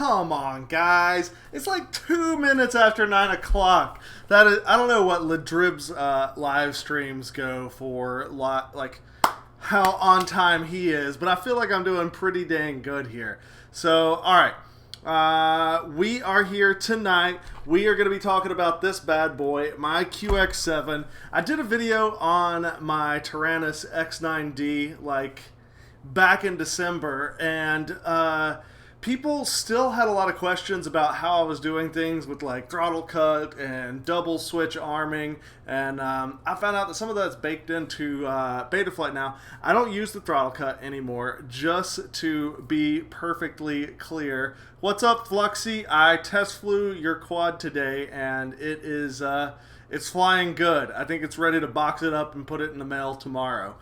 come on, guys. It's like 2 minutes after 9 o'clock. That is, I don't know what Ladrib's live streams go for, like how on time he is, but I feel like I'm doing pretty dang good here. So, all right. We are here tonight. We are going to be talking about this bad boy, my QX7. I did a video on my Taranis X9D, like, back in December, and people still had a lot of questions about how I was doing things with like throttle cut and double switch arming, and I found out that some of that's baked into Betaflight now. I don't use the throttle cut anymore, just to be perfectly clear. What's up, Fluxy? I test flew your quad today, and it is it's flying good. I think it's ready to box it up and put it in the mail tomorrow.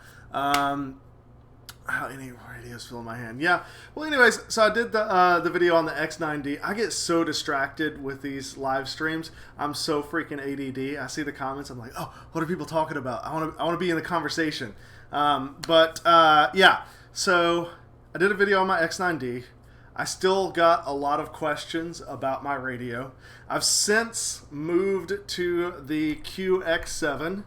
How any radios feel in my hand? Yeah. Well, anyways, so I did the video on the X9D. I get so distracted with these live streams. I'm so freaking ADD. I see the comments. I'm like, oh, what are people talking about? I want to be in the conversation. Yeah. So I did a video on my X9D. I still got a lot of questions about my radio. I've since moved to the QX7,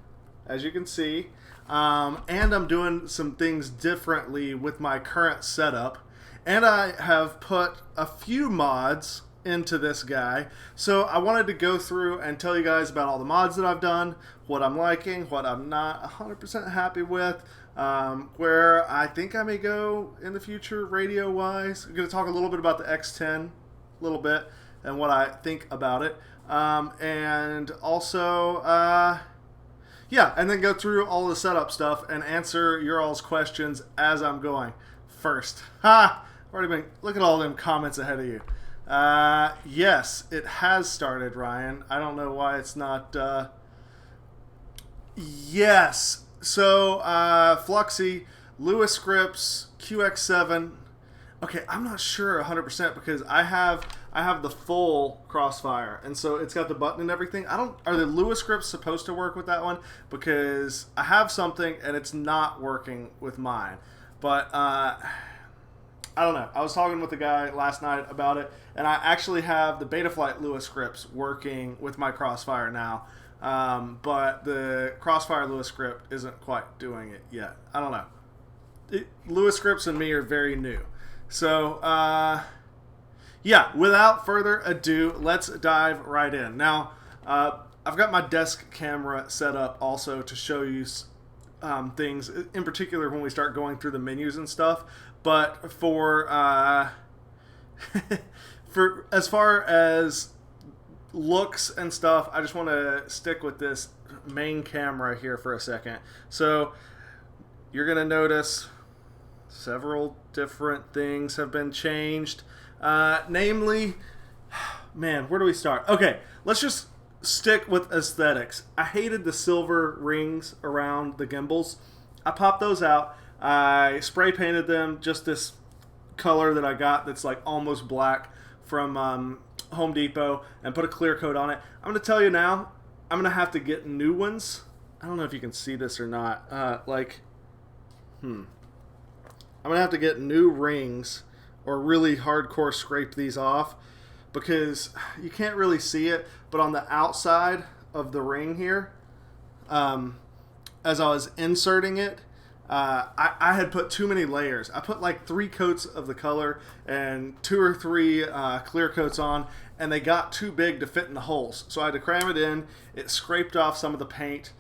as you can see. And I'm doing some things differently with my current setup. And I have put a few mods into this guy. So I wanted to go through and tell you guys about all the mods that I've done, what I'm liking, what I'm not 100% happy with, where I think I may go in the future radio-wise. I'm going to talk a little bit about the X10, a little bit, and what I think about it. And also... yeah, and then go through all the setup stuff and answer your all's questions as I'm going. First, already been, look at all them comments ahead of you. Yes, it has started, Ryan. I don't know why it's not, yes. So, Fluxy, Lewis Scripps, QX7. Okay, I'm not sure 100% because I have the full Crossfire, and so it's got the button and everything. Are the Lewis scripts supposed to work with that one? Because I have something and it's not working with mine. But I don't know. I was talking with a guy last night about it, and I actually have the Betaflight Lewis scripts working with my Crossfire now. But the Crossfire Lewis script isn't quite doing it yet. I don't know. Lewis scripts and me are very new. So, yeah, without further ado, let's dive right in. Now, I've got my desk camera set up also to show you things, in particular when we start going through the menus and stuff. But for as far as looks and stuff, I just want to stick with this main camera here for a second. So, you're going to notice several different things have been changed. Namely, man, where do we start? Okay, let's just stick with aesthetics. I hated the silver rings around the gimbals. I popped those out. I spray painted them just this color that I got that's like almost black from Home Depot and put a clear coat on it. I'm going to tell you now, I'm going to have to get new ones. I don't know if you can see this or not. I'm going to have to get new rings or really hardcore scrape these off because you can't really see it, but on the outside of the ring here, as I was inserting it, I had put too many layers. I put like 3 coats of the color and 2 or 3 clear coats on, and they got too big to fit in the holes. So I had to cram it in. It scraped off some of the paint.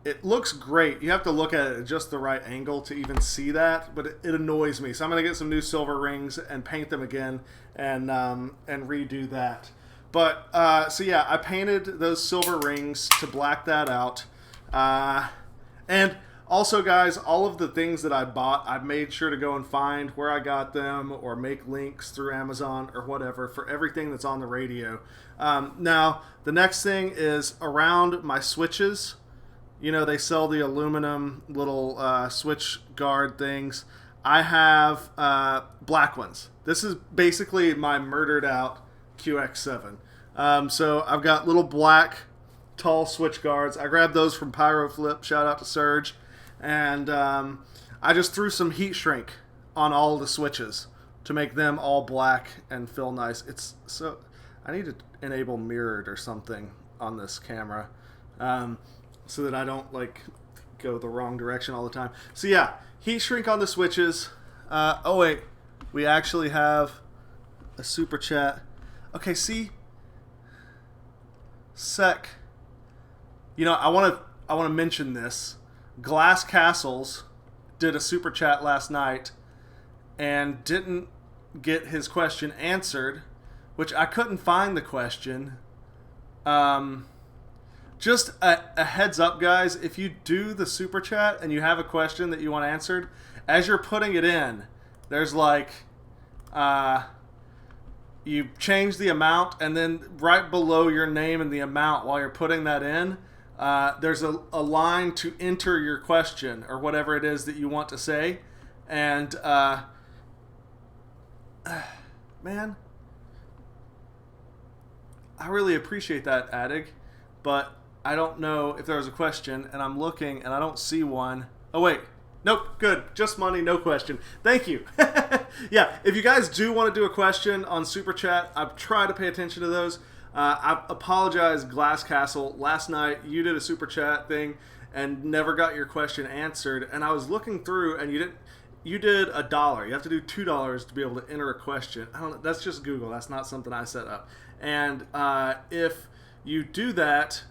It looks great. You have to look at it at just the right angle to even see that, but it annoys me. So I'm going to get some new silver rings and paint them again and redo that. But, so yeah, I painted those silver rings to black that out. And also, guys, all of the things that I bought, I've made sure to go and find where I got them or make links through Amazon or whatever for everything that's on the radio. Now, the next thing is around my switches. You know, they sell the aluminum little switch guard things. I have black ones. This is basically my murdered out QX7. So I've got little black tall switch guards. I grabbed those from Pyroflip. Shout out to Serge. And I just threw some heat shrink on all the switches. to make them all black and feel nice. It's so I need to enable mirrored or something on this camera, so that I don't like go the wrong direction all the time. So yeah, heat shrink on the switches. Oh wait, we actually have a super chat. Okay, see, sec. You know, I want to mention this. Glass Castles did a super chat last night and didn't get his question answered, which I couldn't find the question. Just a heads up, guys, if you do the super chat and you have a question that you want answered, as you're putting it in, there's like, you change the amount, and then right below your name and the amount while you're putting that in, there's a line to enter your question or whatever it is that you want to say. And, man, I really appreciate that, Adig, but I don't know if there was a question, and I'm looking and I don't see one. Oh wait, nope, good, just money, no question. Thank you. Yeah, if you guys do want to do a question on super chat, I've tried to pay attention to those. I apologize, Glass Castle. Last night you did a super chat thing and never got your question answered, and I was looking through, and you did $1. You have to do $2 to be able to enter a question. I don't know, that's just Google. That's not something I set up. And if you do that,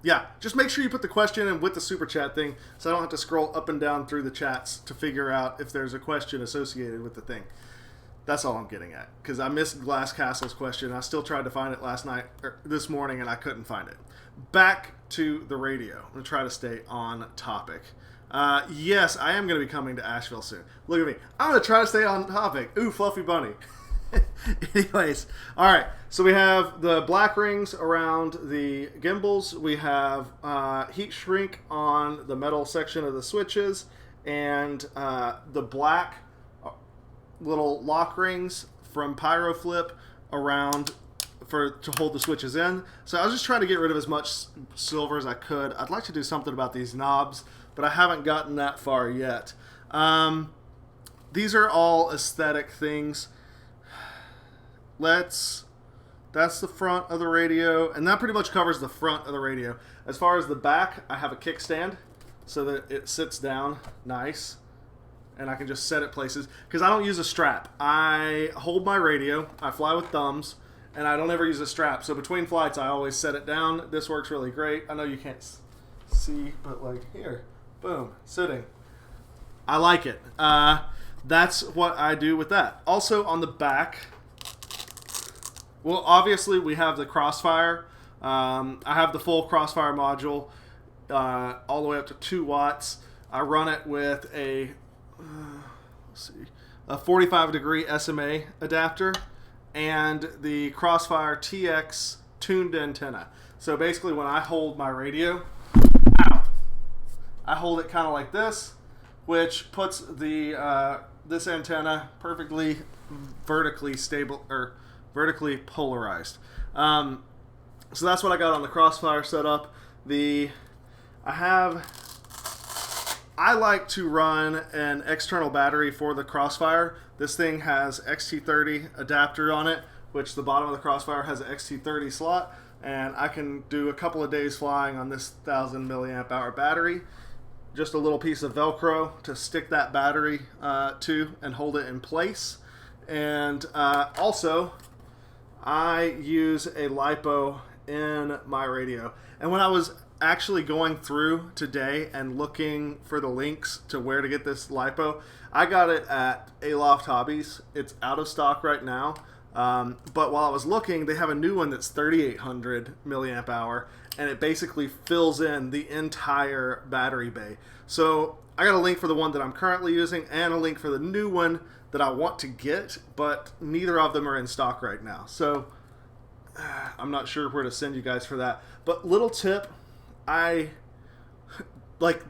yeah, just make sure you put the question in with the super chat thing, so I don't have to scroll up and down through the chats to figure out if there's a question associated with the thing. That's all I'm getting at, because I missed Glass Castle's question. I still tried to find it last night, or this morning, and I couldn't find it. Back to the radio. I'm going to try to stay on topic. Yes, I am going to be coming to Asheville soon. Look at me. I'm going to try to stay on topic. Ooh, Fluffy Bunny. Anyways, all right. So we have the black rings around the gimbals. We have heat shrink on the metal section of the switches, and the black little lock rings from Pyro Flip around to hold the switches in. So I was just trying to get rid of as much silver as I could. I'd like to do something about these knobs, but I haven't gotten that far yet. These are all aesthetic things. That's the front of the radio, and that pretty much covers the front of the radio. As far as the back, I have a kickstand so that it sits down nice, and I can just set it places, because I don't use a strap. I hold my radio, I fly with thumbs, and I don't ever use a strap. So between flights, I always set it down. This works really great. I know you can't see, but like here, boom, sitting. I like it. That's what I do with that. Also on the back, well, obviously we have the Crossfire. I have the full Crossfire module, all the way up to 2 watts. I run it with a 45-degree SMA adapter and the Crossfire TX tuned antenna. So basically when I hold my radio, I hold it kind of like this, which puts the this antenna perfectly vertically stable, or vertically polarized. So that's what I got on the Crossfire setup. I like to run an external battery for the Crossfire. This thing has XT30 adapter on it, which the bottom of the Crossfire has an XT30 slot, and I can do a couple of days flying on this 1000 milliamp hour battery. Just a little piece of Velcro to stick that battery to and hold it in place. And also, I use a LiPo in my radio. And when I was actually going through today and looking for the links to where to get this LiPo, I got it at Aloft Hobbies. It's out of stock right now. But while I was looking, they have a new one that's 3800 milliamp hour, and it basically fills in the entire battery bay. So I got a link for the one that I'm currently using and a link for the new one that I want to get, but neither of them are in stock right now. So I'm not sure where to send you guys for that. But little tip, like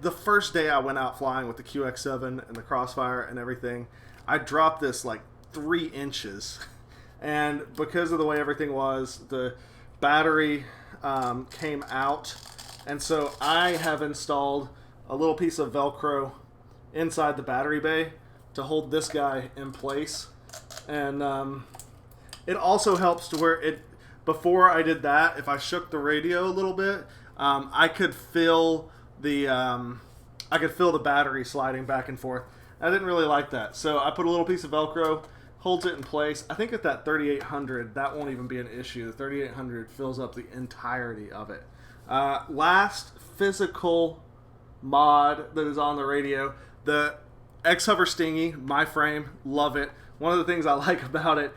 the first day I went out flying with the QX7 and the Crossfire and everything, I dropped this like 3 inches. And because of the way everything was, the battery came out. And so I have installed a little piece of Velcro inside the battery bay to hold this guy in place. And it also helps to where before I did that, if I shook the radio a little bit, I could feel the battery sliding back and forth. I didn't really like that, so I put a little piece of Velcro, holds it in place. I think at that 3800, that won't even be an issue. The 3800 fills up the entirety of it. Last physical mod that is on the radio, the X-Hover Stingy, my frame, love it. One of the things I like about it,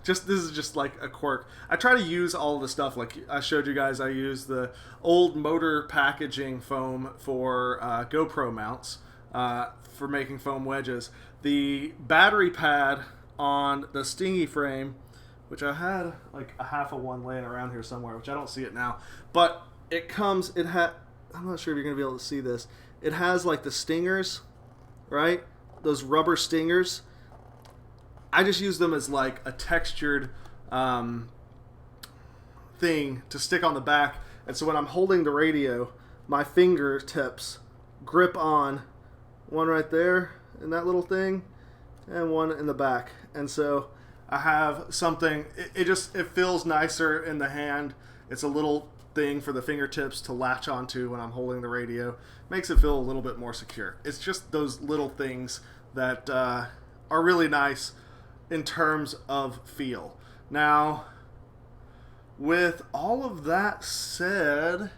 this is just like a quirk. I try to use all of the stuff, like I showed you guys. I use the old motor packaging foam for GoPro mounts for making foam wedges. The battery pad on the Stingy frame, which I had like a half of one laying around here somewhere, which I don't see it now, but I'm not sure if you're going to be able to see this. It has like the stingers, right? Those rubber stingers. I just use them as like a textured thing to stick on the back. And so when I'm holding the radio, my fingertips grip on one right there in that little thing and one in the back. And so I have something, it feels nicer in the hand. It's a little thing for the fingertips to latch onto when I'm holding the radio. Makes it feel a little bit more secure. It's just those little things that are really nice in terms of feel. Now, with all of that said,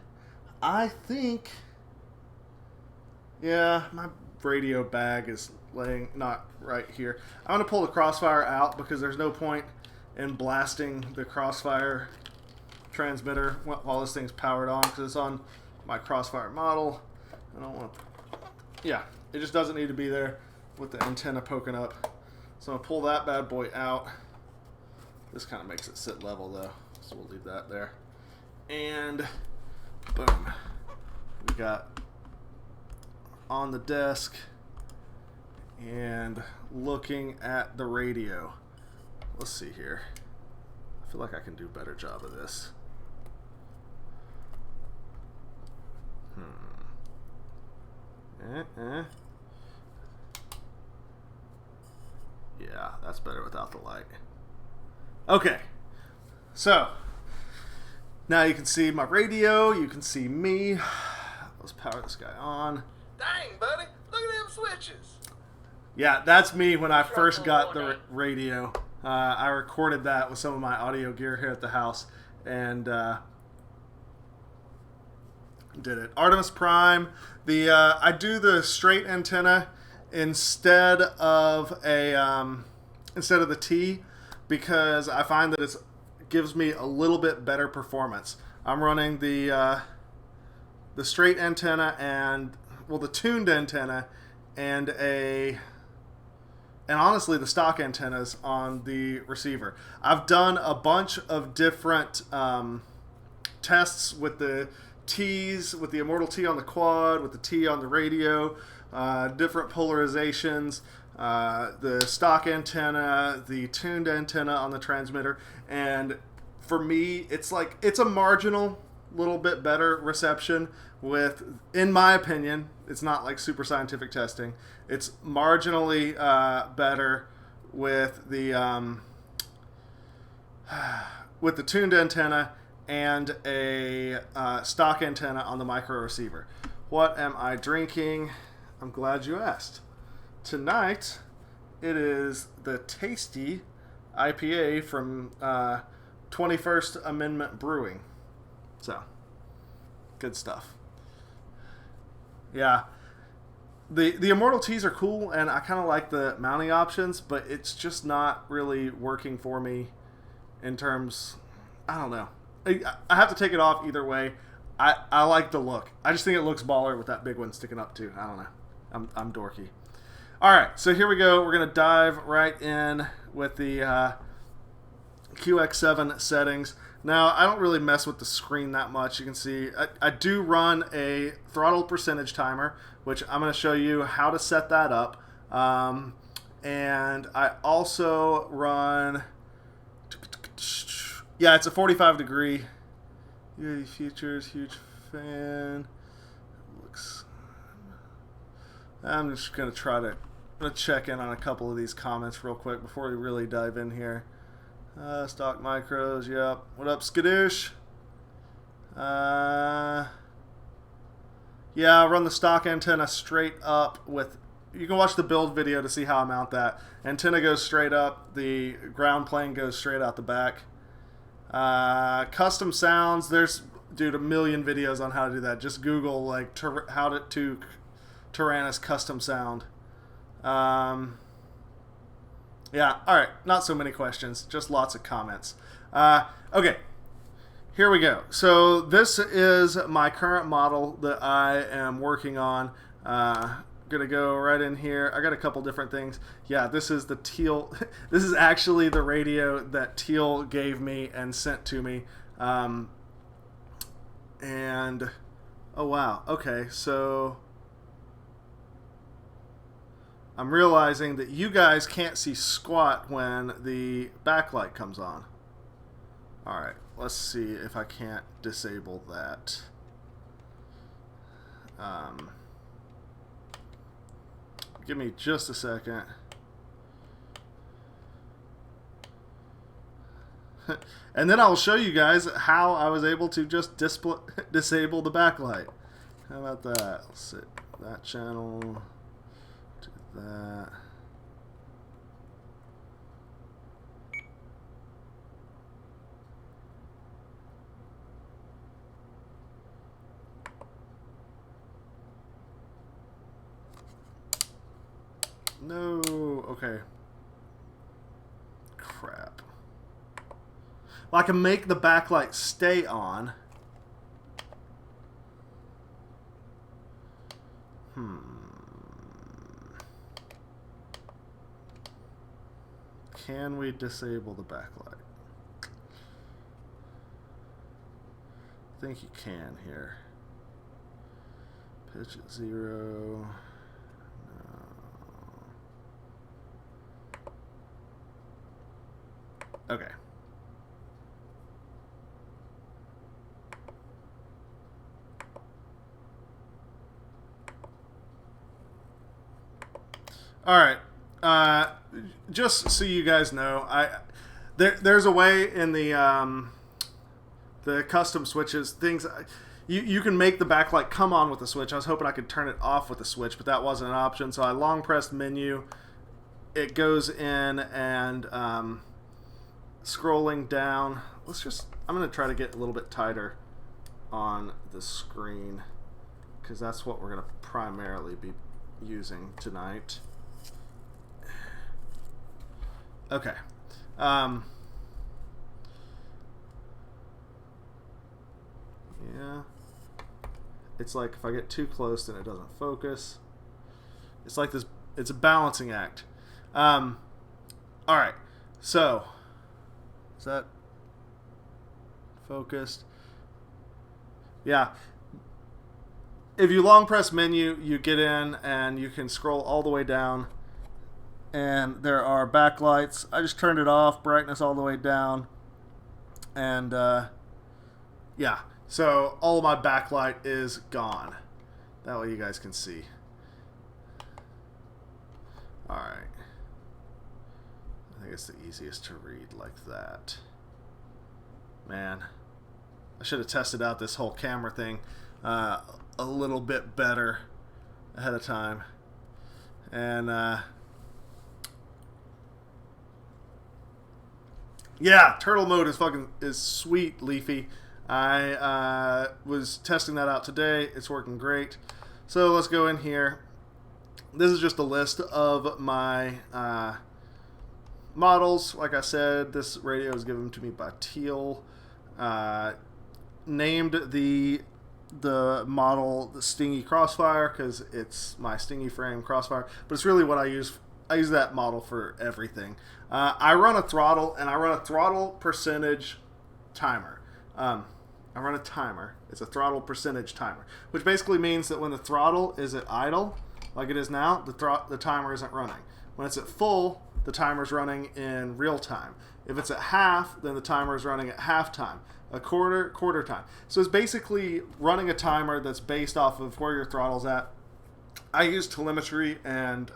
I think, yeah, my radio bag is laying not right here. I'm going to pull the Crossfire out because there's no point in blasting the Crossfire transmitter while this thing's powered on, because it's on my Crossfire model. I don't want to, yeah, it just doesn't need to be there with the antenna poking up. So I'm going to pull that bad boy out. This kind of makes it sit level though, so we'll leave that there. And boom, we got on the desk and looking at the radio. Let's see here. I feel like I can do a better job of this. Yeah, that's better without the light. Okay, so now you can see my radio, you can see me. Let's power this guy on. Dang, buddy, look at them switches. Yeah, that's me when I first got the radio. I recorded that with some of my audio gear here at the house and did it. Artemis Prime. I do the straight antenna instead of the T, because I find that it gives me a little bit better performance. I'm running the straight antenna and the tuned antenna and honestly the stock antennas on the receiver. I've done a bunch of different tests with the T's, with the Immortal T on the quad, with the T on the radio, different polarizations, the stock antenna, the tuned antenna on the transmitter, and for me, it's a marginal little bit better reception with, in my opinion, it's not like super scientific testing, it's marginally better with the tuned antenna and a stock antenna on the micro receiver. What am I drinking? I'm glad you asked. Tonight, it is the Tasty IPA from 21st Amendment Brewing. So, good stuff. Yeah. The Immortal Teas are cool, and I kind of like the mounting options, but it's just not really working for me in terms, I don't know. I have to take it off either way. I like the look. I just think it looks baller with that big one sticking up too. I don't know. I'm dorky. All right, so here we go. We're gonna dive right in with the QX7 settings. Now, I don't really mess with the screen that much. You can see I do run a throttle percentage timer, which I'm going to show you how to set that up. And I also run, yeah, it's a 45 degree. Yay, features, huge fan. Looks, I'm just going to try to going to check in on a couple of these comments real quick before we really dive in here. Stock micros, yep. What up, Skadoosh? Yeah, I run the stock antenna straight up with... You can watch the build video to see how I mount that. Antenna goes straight up. The ground plane goes straight out the back. Custom sounds. There's, dude, a million videos on how to do that. Just Google, like, how to Taranis custom sound. Yeah, alright. Not so many questions. Just lots of comments. Okay. Here we go. So this is my current model that I am working on. Gonna go right in here. I got a couple different things. Yeah, this is the Teal. This is actually the radio that Teal gave me and sent to me. And oh wow. Okay, so I'm realizing that you guys can't see squat when the backlight comes on. All right. Let's see if I can't disable that. Give me just a second. And then I'll show you guys how I was able to just disable the backlight. How about that? Let's see. That channel. Do that. No, okay. Crap. Well, I can make the backlight stay on. Can we disable the backlight? I think you can here. Pitch at 0. Okay. All right. Just so you guys know, there's a way in the custom switches things. You can make the backlight come on with the switch. I was hoping I could turn it off with the switch, but that wasn't an option. So I long pressed menu. It goes in and scrolling down. I'm going to try to get a little bit tighter on the screen because that's what we're going to primarily be using tonight. Okay. Yeah. It's like if I get too close, then it doesn't focus. It's like this. It's a balancing act. All right. So, is that focused? Yeah. If you long press menu, you get in and you can scroll all the way down. And there are backlights. I just turned it off, brightness all the way down. And yeah, so all of my backlight is gone. That way you guys can see. Alright. I think it's the easiest to read like that. Man, I should have tested out this whole camera thing a little bit better ahead of time. And yeah, turtle mode is sweet, Leafy. I was testing that out today. It's working great. So let's go in here. This is just a list of my models. Like I said, this radio was given to me by Teal. Named the model the Stingy Crossfire because it's my Stingy frame Crossfire, but it's really what I use. I use that model for everything. I run a throttle, and I run a throttle percentage timer. I run a timer. It's a throttle percentage timer, which basically means that when the throttle is at idle, like it is now, the timer isn't running. When it's at full, the timer's running in real time. If it's at half, then the timer is running at half time. A quarter time. So it's basically running a timer that's based off of where your throttle's at. I use telemetry and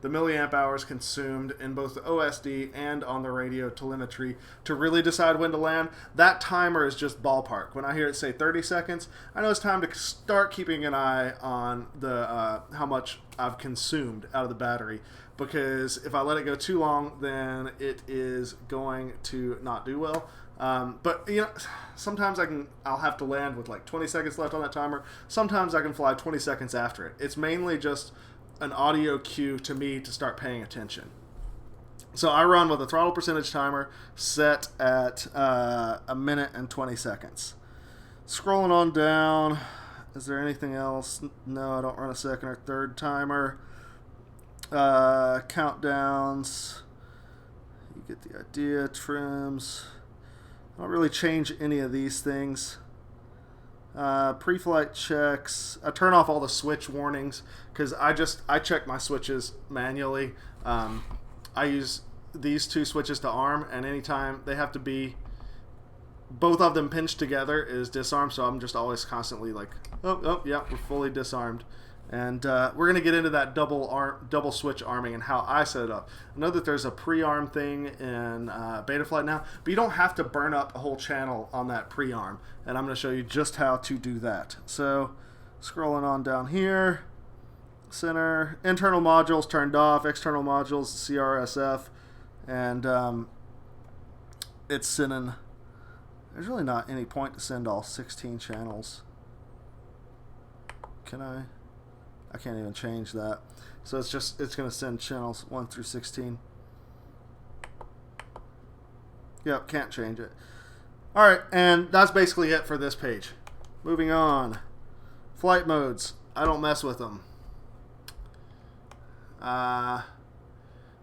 the milliamp hours consumed in both the OSD and on the radio telemetry to really decide when to land. That timer is just ballpark. When I hear it say 30 seconds, I know it's time to start keeping an eye on the how much I've consumed out of the battery, because if I let it go too long, then it is going to not do well. But you know, sometimes I'll have to land with like 20 seconds left on that timer. Sometimes I can fly 20 seconds after it. It's mainly just an audio cue to me to start paying attention. So I run with a throttle percentage timer set at a minute and 20 seconds. Scrolling on down, is there anything else? No, I don't run a second or third timer. Countdowns, you get the idea. Trims, I don't really change any of these things. Pre-flight checks, I turn off all the switch warnings because I check my switches manually. I use these two switches to arm, and anytime they have to be both of them pinched together is disarm, so I'm just always constantly like, oh yeah, we're fully disarmed. And we're going to get into that double switch arming and how I set it up. I know that there's a pre-arm thing in Betaflight now, but you don't have to burn up a whole channel on that pre-arm. And I'm going to show you just how to do that. So scrolling on down here, center, internal modules turned off, external modules, CRSF, and it's sending. There's really not any point to send all 16 channels. Can I? I can't even change that. So it's going to send channels 1 through 16. Yep, can't change it. Alright, and that's basically it for this page. Moving on. Flight modes. I don't mess with them.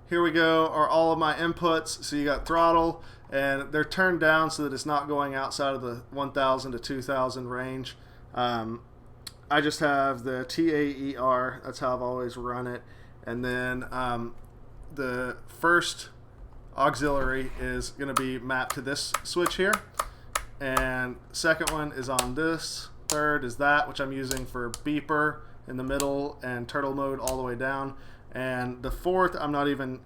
Here we go, are all of my inputs. So you got throttle, and they're turned down so that it's not going outside of the 1,000 to 2,000 range. I just have the TAER, that's how I've always run it. And then the first auxiliary is going to be mapped to this switch here. And second one is on this. Third is that, which I'm using for beeper in the middle and turtle mode all the way down. And the fourth, I'm not even...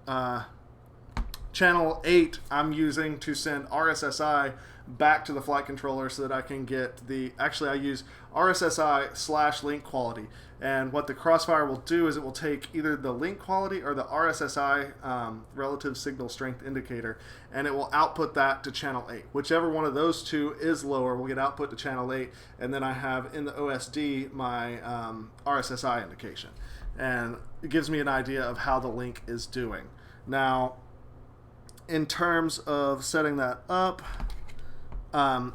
channel 8 I'm using to send RSSI back to the flight controller so that I can get the... Actually, I use RSSI / link quality. And what the Crossfire will do is it will take either the link quality or the RSSI relative signal strength indicator, and it will output that to channel 8. Whichever one of those two is lower will get output to channel 8, and then I have in the OSD my RSSI indication. And it gives me an idea of how the link is doing. Now, in terms of setting that up,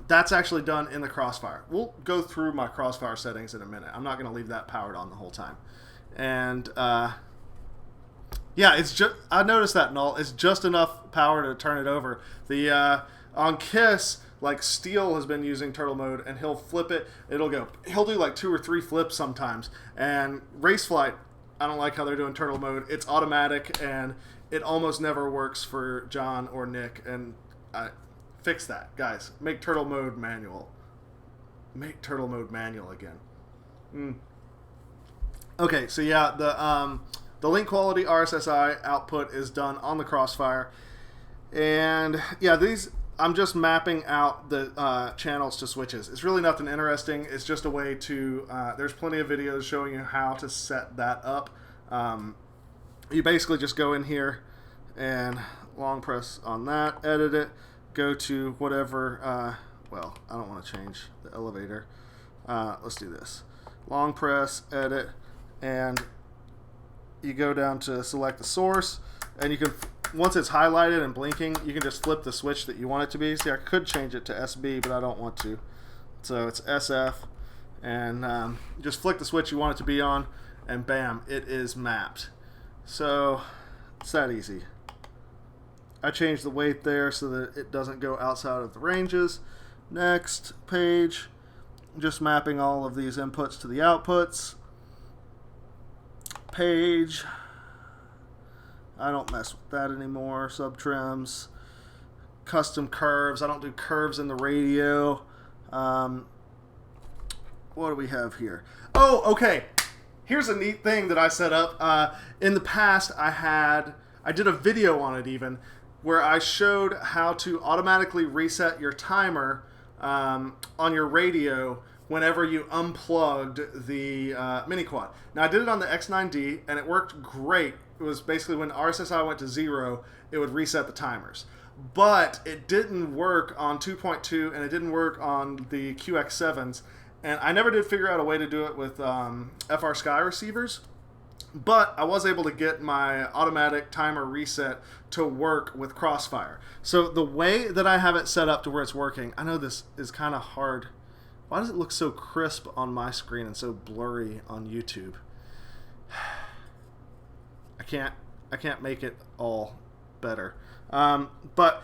that's actually done in the Crossfire. We'll go through my Crossfire settings in a minute. I'm not going to leave that powered on the whole time. And yeah, it's just, I noticed that, Null. It's just enough power to turn it over. The on Kiss, like Steel has been using turtle mode, and he'll flip it. He'll do like 2 or 3 flips sometimes. And Raceflight, I don't like how they're doing turtle mode. It's automatic, and it almost never works for John or Nick, and fix that, guys. Make turtle mode manual. Make turtle mode manual again. Okay, so yeah, the link quality RSSI output is done on the Crossfire, and yeah, these I'm just mapping out the channels to switches. It's really nothing interesting. It's just a way to. There's plenty of videos showing you how to set that up. You basically just go in here and long press on that, edit it, go to whatever, well, I don't want to change the elevator. Let's do this. Long press, edit, and you go down to select the source, and you can, once it's highlighted and blinking, you can just flip the switch that you want it to be. See, I could change it to SB, but I don't want to. So it's SF, and just flick the switch you want it to be on, and bam, it is mapped. So it's that easy. I changed the weight there so that it doesn't go outside of the ranges. Next page, just mapping all of these inputs to the outputs. Page, I don't mess with that anymore. Subtrims, custom curves. I don't do curves in the radio. What do we have here? Oh, okay. here's a neat thing that I set up. In the past, I did a video on it even, where I showed how to automatically reset your timer on your radio whenever you unplugged the mini quad. Now, I did it on the X9D, and it worked great. It was basically when RSSI went to 0, it would reset the timers. But it didn't work on 2.2, and it didn't work on the QX7s. And I never did figure out a way to do it with FR Sky receivers. But I was able to get my automatic timer reset to work with Crossfire. So the way that I have it set up to where it's working, I know this is kind of hard. Why does it look so crisp on my screen and so blurry on YouTube? I can't make it all better. But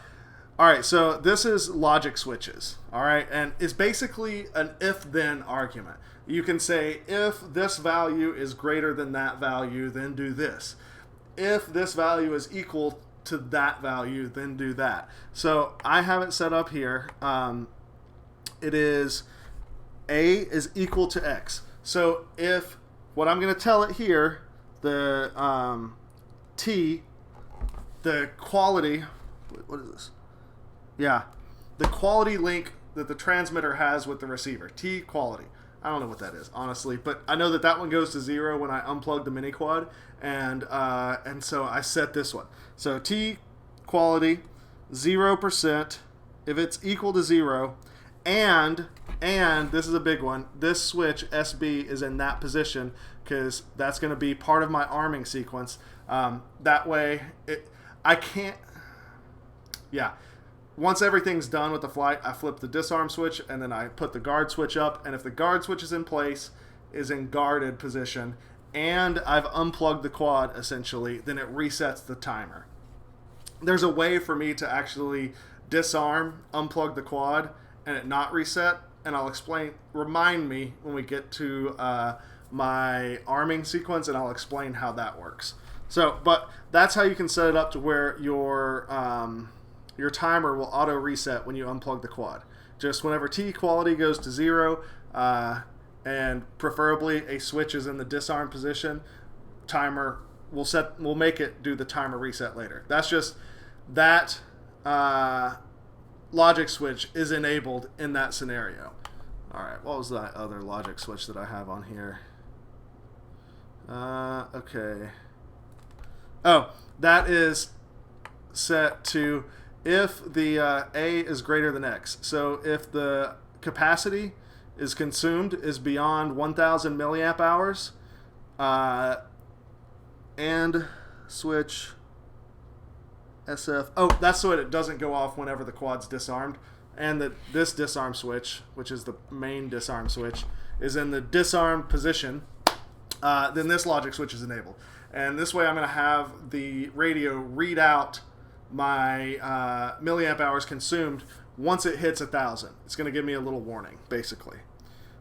all right, so this is logic switches. All right, and it's basically an if-then argument. You can say, if this value is greater than that value, then do this. If this value is equal to that value, then do that. So I have it set up here. It is A is equal to X. So if what I'm going to tell it here, the T, the quality, what is this? Yeah, the quality link that the transmitter has with the receiver, T quality. I don't know what that is, honestly, but I know that that one goes to 0 when I unplug the mini quad, and so I set this one. So T quality 0%. If it's equal to 0, and this is a big one, this switch SB is in that position because that's going to be part of my arming sequence. That way, I can't. Yeah. Once everything's done with the flight, I flip the disarm switch, and then I put the guard switch up. And if the guard switch is in place, is in guarded position, and I've unplugged the quad, essentially, then it resets the timer. There's a way for me to actually disarm, unplug the quad, and it not reset. And I'll explain, remind me when we get to my arming sequence, and I'll explain how that works. So, but that's how you can set it up to where your timer will auto reset when you unplug the quad. Just whenever T quality goes to 0, and preferably a switch is in the disarm position, timer will make it do the timer reset later. That's just that logic switch is enabled in that scenario. All right, what was that other logic switch that I have on here? Okay. Oh, that is set to if the A is greater than X. So if the capacity is consumed is beyond 1,000 milliamp hours, and switch SF. Oh, that's so it doesn't go off whenever the quad's disarmed. And that this disarm switch, which is the main disarm switch, is in the disarmed position. Then this logic switch is enabled. And this way I'm going to have the radio read out my milliamp hours consumed once it hits 1,000. It's going to give me a little warning, basically.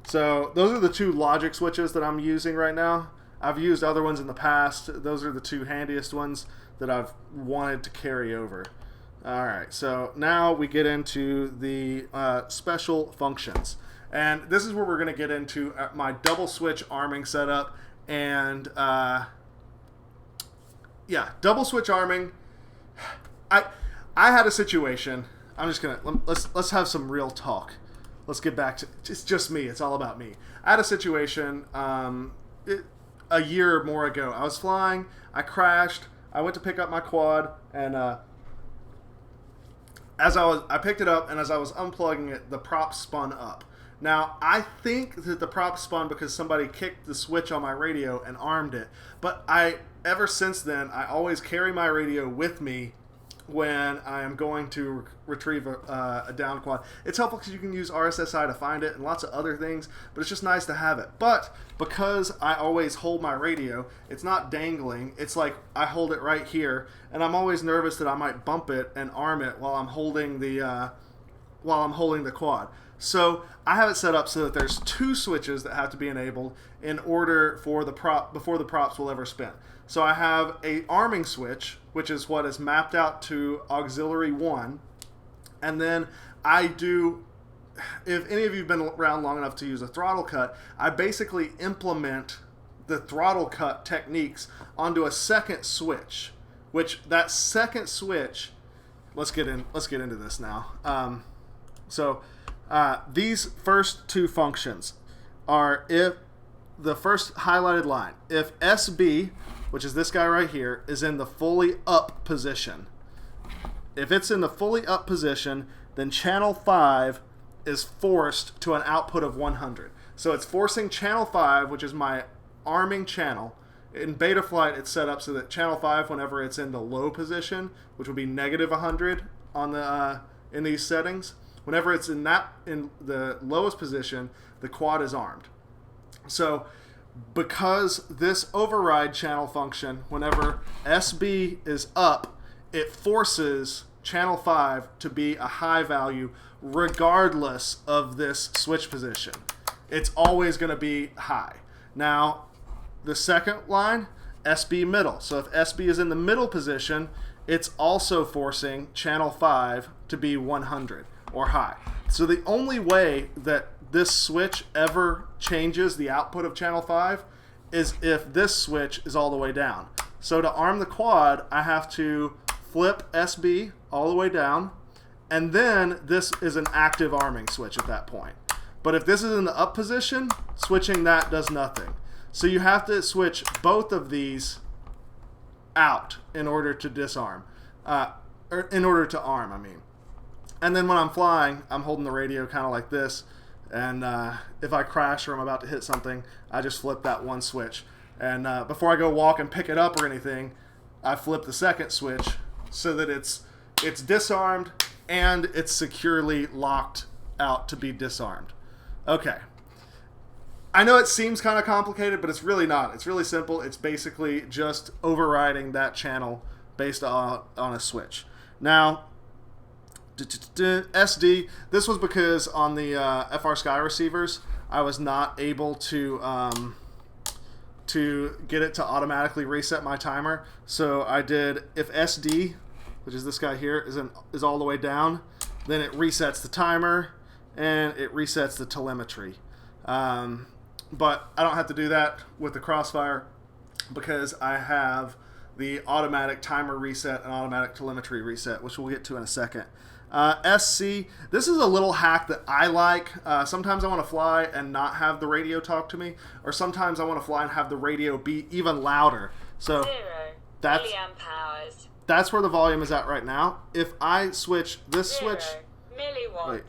So those are the two logic switches that I'm using right now. I've used other ones in the past. Those are the two handiest ones that I've wanted to carry over. All right, so now we get into the special functions. And this is where we're going to get into my double switch arming setup. And yeah, double switch arming. I had a situation. I'm just gonna let's have some real talk. Let's get back to it's just me. It's all about me. I had a situation a year or more ago. I was flying. I crashed. I went to pick up my quad, and I picked it up, and as I was unplugging it, the prop spun up. Now, I think that the prop spun because somebody kicked the switch on my radio and armed it. But ever since then, I always carry my radio with me when I am going to retrieve a down quad. It's helpful because you can use RSSI to find it and lots of other things, but it's just nice to have it. But because I always hold my radio, it's not dangling. It's like I hold it right here, and I'm always nervous that I might bump it and arm it while I'm holding the quad. So I have it set up so that there's two switches that have to be enabled in order for the prop before the props will ever spin. So I have a arming switch, which is what is mapped out to auxiliary 1, and then I do. If any of you have been around long enough to use a throttle cut, I basically implement the throttle cut techniques onto a second switch, which that second switch, let's get into this now. These first two functions are if the first highlighted line, if SB, which is this guy right here, is in the fully up position. If it's in the fully up position, then channel 5 is forced to an output of 100. So it's forcing channel 5, which is my arming channel. In Betaflight, it's set up so that channel 5, whenever it's in the low position, which would be negative 100 on the in these settings, whenever it's in the lowest position, the quad is armed. So because this override channel function, whenever SB is up, it forces channel 5 to be a high value regardless of this switch position. It's always going to be high. Now, the second line, SB middle. So if SB is in the middle position, it's also forcing channel 5 to be 100 or high. So the only way that this switch ever changes the output of channel 5 is if this switch is all the way down. So to arm the quad, I have to flip SB all the way down, and then this is an active arming switch at that point. But if this is in the up position, switching that does nothing. So you have to switch both of these out in order to disarm, or in order to arm, I mean. And then when I'm flying, I'm holding the radio kind of like this, and if I crash or I'm about to hit something, I just flip that one switch. And before I go walk and pick it up or anything, I flip the second switch so that it's disarmed and it's securely locked out to be disarmed. Okay. I know it seems kind of complicated, but it's really not. It's really simple. It's basically just overriding that channel based on a switch. Now, SD, this was because on the FR Sky receivers, I was not able to get it to automatically reset my timer. So I did, if SD, which is this guy here, is all the way down, then it resets the timer and it resets the telemetry. But I don't have to do that with the Crossfire because I have the automatic timer reset and automatic telemetry reset, which we'll get to in a second. SC, this is a little hack that I like. Sometimes I want to fly and not have the radio talk to me, or sometimes I want to fly and have the radio be even louder. So that's where the volume is at right now. If I switch this switch, wait,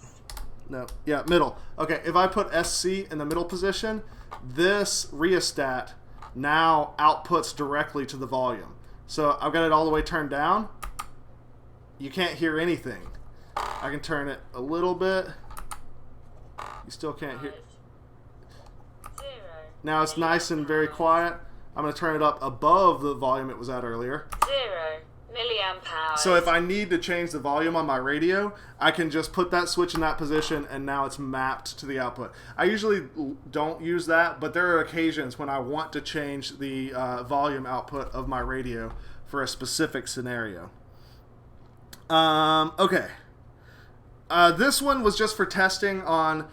no, yeah, middle. Okay, if I put SC in the middle position, this rheostat now outputs directly to the volume. So I've got it all the way turned down. You can't hear anything. I can turn it a little bit. You still can't hear. Now it's nice and very quiet. I'm going to turn it up above the volume it was at earlier. 0 milliamp hours. So if I need to change the volume on my radio, I can just put that switch in that position and now it's mapped to the output. I usually don't use that, but there are occasions when I want to change the volume output of my radio for a specific scenario. Okay. This one was just for testing on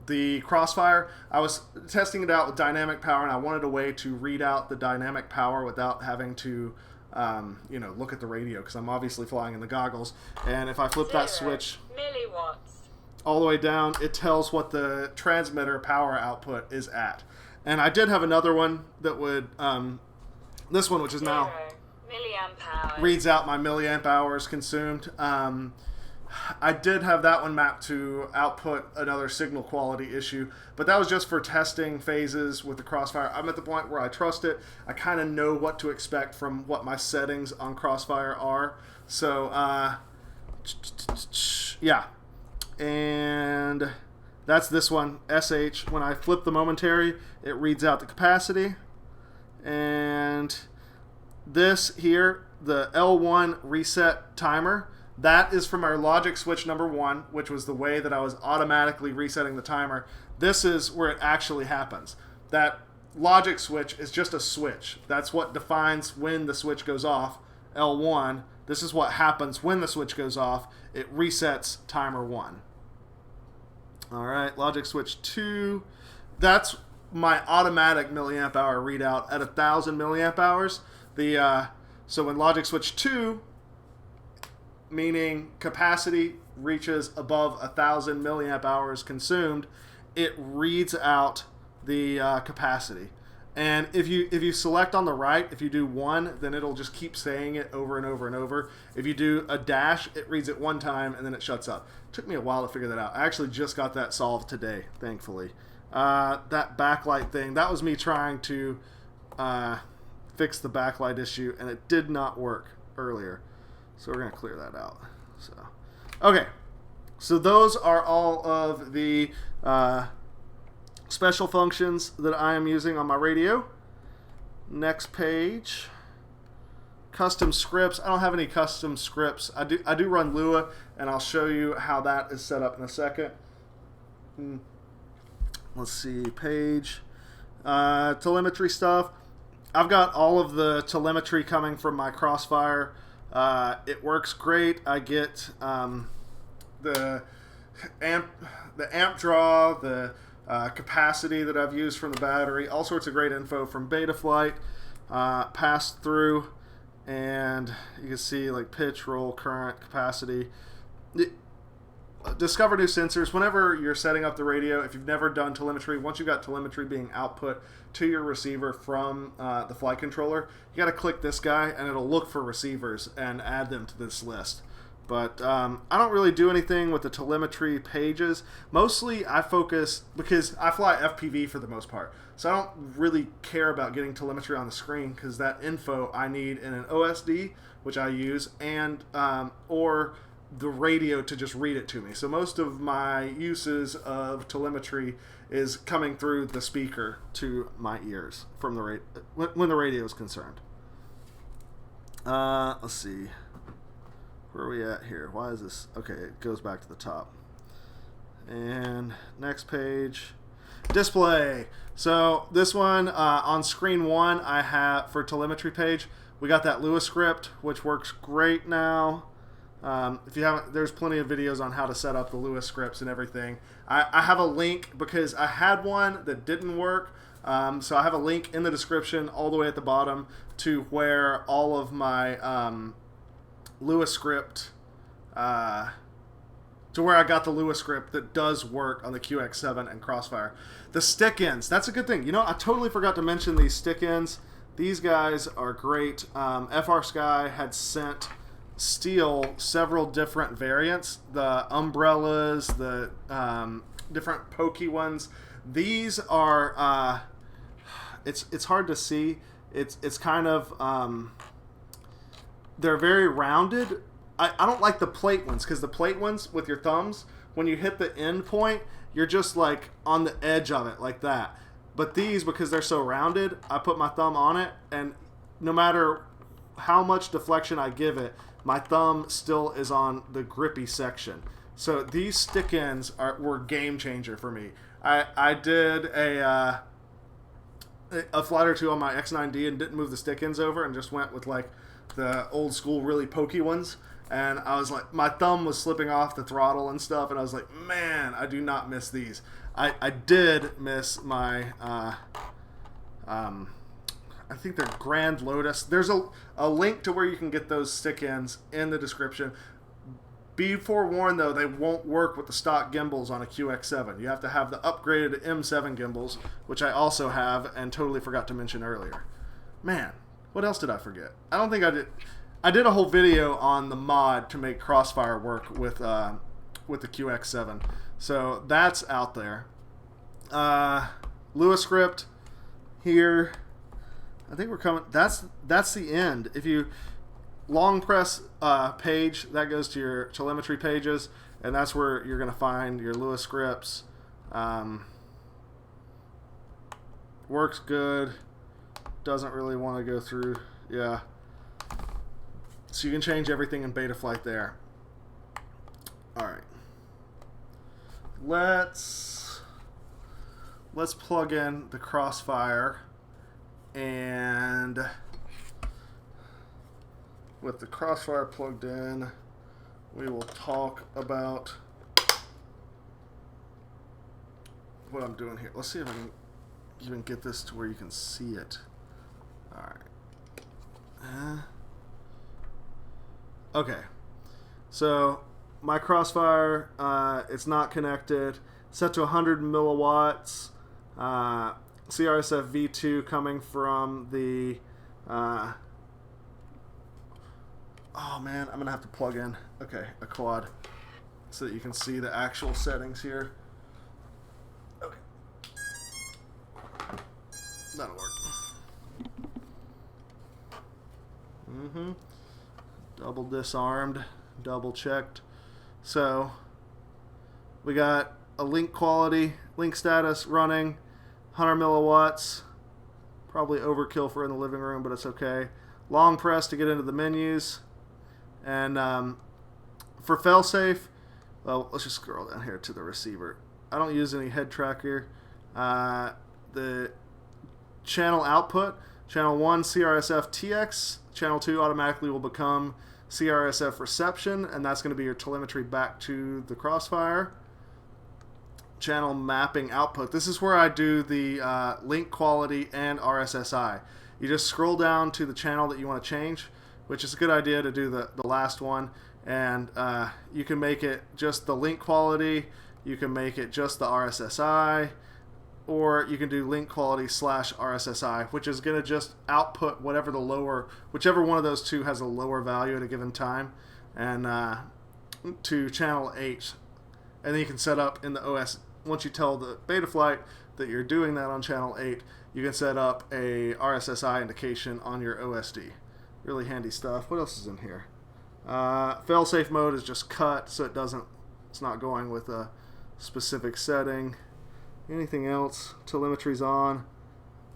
the Crossfire. I was testing it out with dynamic power, and I wanted a way to read out the dynamic power without having to, look at the radio, because I'm obviously flying in the goggles. And if I flip that switch milliwatts all the way down, it tells what the transmitter power output is at. And I did have another one that would, this one, which is now milliamp hours, reads out my milliamp hours consumed. I did have that one mapped to output another signal quality issue, but that was just for testing phases with the Crossfire. I'm at the point where I trust it. I kind of know what to expect from what my settings on Crossfire are. So, yeah. And that's this one, SH. When I flip the momentary, it reads out the capacity. And this here, the L1 reset timer, that is from our logic switch number 1, which was the way that I was automatically resetting the timer. This is where it actually happens. That logic switch is just a switch. That's what defines when the switch goes off, L1. This is what happens when the switch goes off. It resets timer 1. All right, logic switch 2. That's my automatic milliamp hour readout at 1,000 milliamp hours. So when logic switch 2, meaning capacity reaches above 1,000 milliamp hours consumed, it reads out the capacity. And if you select on the right, if you do 1, then it'll just keep saying it over and over and over. If you do a dash, it reads it 1 time and then it shuts up. It took me a while to figure that out. I actually just got that solved today, thankfully. That backlight thing, that was me trying to fix the backlight issue, and it did not work earlier. So we're going to clear that out. So, okay. So those are all of the special functions that I am using on my radio. Next page. Custom scripts. I don't have any custom scripts. I do run Lua, and I'll show you how that is set up in a second. Let's see, page. Telemetry stuff. I've got all of the telemetry coming from my Crossfire. It works great. I get the amp draw, the capacity that I've used from the battery, all sorts of great info from Betaflight, passed through, and you can see like pitch, roll, current, capacity. Discover new sensors. Whenever you're setting up the radio, if you've never done telemetry, once you've got telemetry being output to your receiver from the flight controller, you got to click this guy and it'll look for receivers and add them to this list. But I don't really do anything with the telemetry pages. Mostly I focus, because I fly FPV for the most part, so I don't really care about getting telemetry on the screen, because that info I need in an OSD, which I use, and or the radio to just read it to me. So most of my uses of telemetry is coming through the speaker to my ears from the when the radio is concerned. Let's see. Where are we at here? Why is this? Okay, it goes back to the top. And next page. Display. So this one, on screen 1, I have, for telemetry page, we got that Lua script, which works great now. If you haven't, there's plenty of videos on how to set up the Lua scripts and everything. I have a link because I had one that didn't work. So I have a link in the description all the way at the bottom to where all of my Lua script, to where I got the Lua script that does work on the QX7 and Crossfire. The stick ends, that's a good thing. You know, I totally forgot to mention these stick ends. These guys are great. FR Sky had sent Steel several different variants, the umbrellas, the different pokey ones. These are it's hard to see. It's kind of they're very rounded. I don't like the plate ones, because the plate ones with your thumbs, when you hit the end point, you're just like on the edge of it like that. But these, because they're so rounded, I put my thumb on it, and no matter how much deflection I give it, my thumb still is on the grippy section. So these stick ends were game changer for me. I did a flight or two on my X9D and didn't move the stick ends over, and just went with like the old school really pokey ones. And I was like, my thumb was slipping off the throttle and stuff, and I was like, man, I do not miss these. I did miss my I think they're Grand Lotus. There's a link to where you can get those stick ends in the description. Be forewarned, though, they won't work with the stock gimbals on a QX7. You have to have the upgraded M7 gimbals, which I also have and totally forgot to mention earlier. Man, what else did I forget? I don't think I did. I did a whole video on the mod to make Crossfire work with the QX7. So that's out there. Lua script here. I think we're coming. That's the end. If you long press page, that goes to your telemetry pages, and that's where you're going to find your Lua scripts. Works good. Doesn't really want to go through. Yeah. So you can change everything in Betaflight there. All right. Let's plug in the Crossfire. And with the Crossfire plugged in, we will talk about what I'm doing here. Let's see if I can even get this to where you can see it. Alright. Okay. So, my Crossfire, it's not connected. Set to 100 milliwatts. CRSF V2 coming from the... oh man, I'm going to have to plug in. Okay, a quad. So that you can see the actual settings here. Okay. That'll work. Double disarmed, double checked. So we got a link quality, link status running, 100 milliwatts. Probably overkill for in the living room, but it's okay. Long press to get into the menus. And for failsafe, well, let's just scroll down here to the receiver. I don't use any head tracker. The channel output, channel 1 CRSF TX, channel 2 automatically will become CRSF reception, and that's going to be your telemetry back to the Crossfire. Channel mapping output. This is where I do the link quality and RSSI. You just scroll down to the channel that you want to change, which is a good idea to do the last one. And you can make it just the link quality, you can make it just the RSSI, or you can do link quality / RSSI, which is going to just output whatever the lower, whichever one of those two has a lower value at a given time, and to channel 8. And then you can set up in the OS, once you tell the Betaflight that you're doing that on channel 8, you can set up a RSSI indication on your OSD. Really handy stuff. What else is in here? Failsafe mode is just cut, so it's not going with a specific setting. Anything else? Telemetry's on.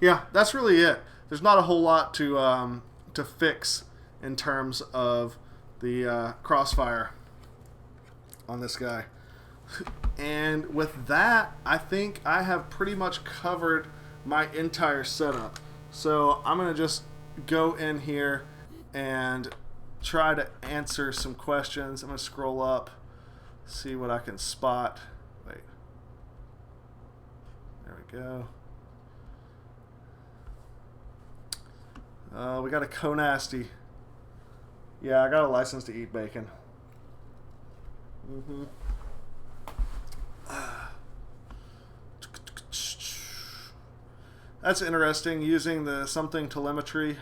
Yeah, that's really it. There's not a whole lot to fix in terms of the Crossfire on this guy. And with that, I think I have pretty much covered my entire setup. So I'm going to just go in here and try to answer some questions. I'm going to scroll up, see what I can spot. Wait. There we go. We got a Conasty. Yeah, I got a license to eat bacon. That's interesting, using the something telemetry,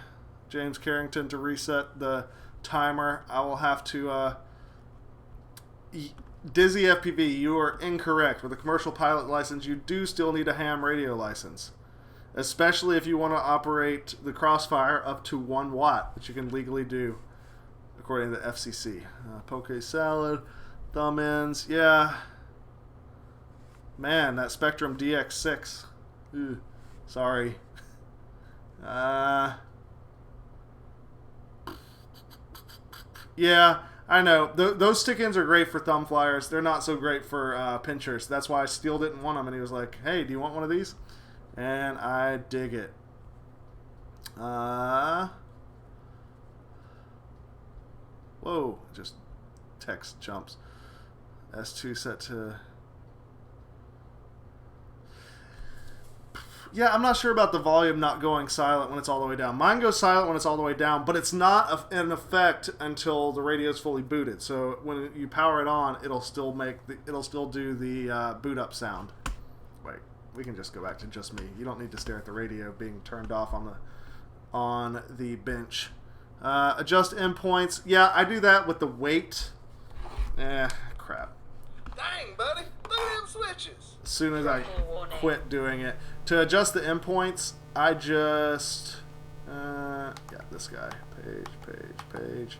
James Carrington, to reset the timer. I will have to Dizzy FPV, you are incorrect. With a commercial pilot license, you do still need a ham radio license, especially if you want to operate the Crossfire up to 1 watt, which you can legally do according to the FCC. Poke salad, thumb ends, yeah. Man, that Spectrum DX6. Ew, sorry. Yeah, I know. Those stick-ins are great for thumb flyers. They're not so great for pinchers. That's why Steele didn't want them, and he was like, hey, do you want one of these? And I dig it. Whoa, just text jumps. S2 set to... Yeah, I'm not sure about the volume not going silent when it's all the way down. Mine goes silent when it's all the way down, but it's not in effect until the radio's fully booted. So when you power it on, it'll still do the boot up sound. Wait, we can just go back to just me. You don't need to stare at the radio being turned off on the bench. Adjust endpoints. Yeah, I do that with the weight. Crap. Dang, buddy. Look at them switches. As soon as I quit doing it. To adjust the endpoints, I just... yeah, this guy. Page.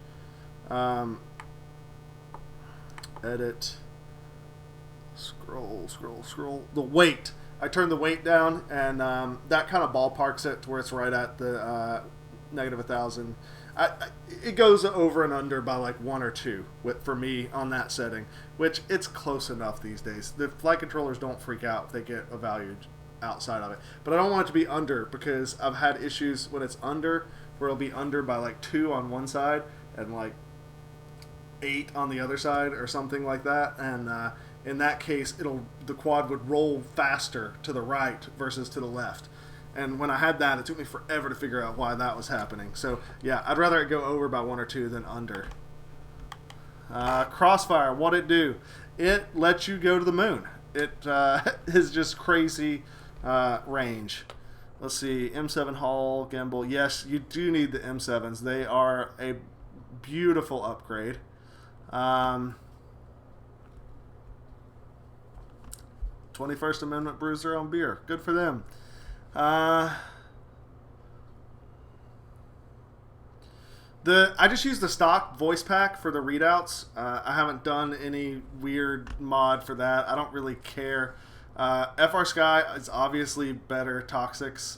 Edit. Scroll. The weight. I turn the weight down, and that kind of ballparks it to where it's right at the -1,000. It goes over and under by like 1 or 2 for me on that setting, which it's close enough these days. The flight controllers don't freak out if they get a value outside of it. But I don't want it to be under, because I've had issues when it's under, where it'll be under by like 2 on one side and like 8 on the other side or something like that. And in that case, the quad would roll faster to the right versus to the left. And when I had that, it took me forever to figure out why that was happening. So yeah, I'd rather it go over by 1 or 2 than under. Crossfire, what it do? It lets you go to the moon. It is just crazy range. Let's see, M7 hull, gimbal. Yes, you do need the M7s. They are a beautiful upgrade. 21st Amendment brews their own beer. Good for them. I just use the stock voice pack for the readouts. I haven't done any weird mod for that. I don't really care. FR Sky is obviously better Toxics.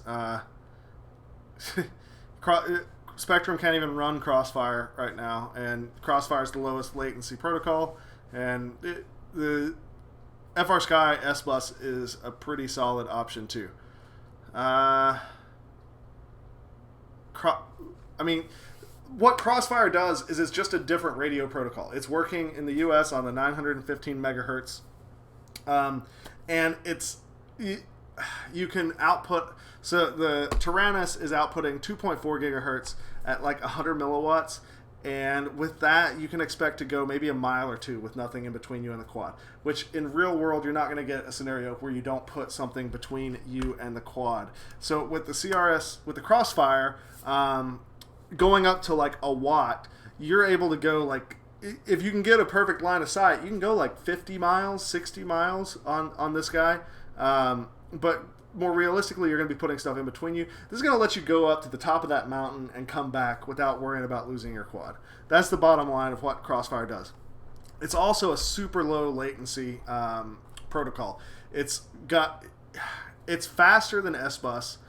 Spectrum can't even run Crossfire right now, and Crossfire is the lowest latency protocol, and the FR Sky S-Bus is a pretty solid option too. I mean, what Crossfire does is it's just a different radio protocol. It's working in the US on the 915 megahertz, and you can output. So the Taranis is outputting 2.4 gigahertz at like 100 milliwatts, and with that you can expect to go maybe a mile or 2 with nothing in between you and the quad, which in real world you're not going to get a scenario where you don't put something between you and the quad. So with the with the Crossfire, going up to like a watt, you're able to go like, if you can get a perfect line of sight, you can go like 50 miles, 60 miles on this guy. But more realistically, you're going to be putting stuff in between you. This is going to let you go up to the top of that mountain and come back without worrying about losing your quad. That's the bottom line of what Crossfire does. It's also a super low latency protocol. It's faster than S-Bus.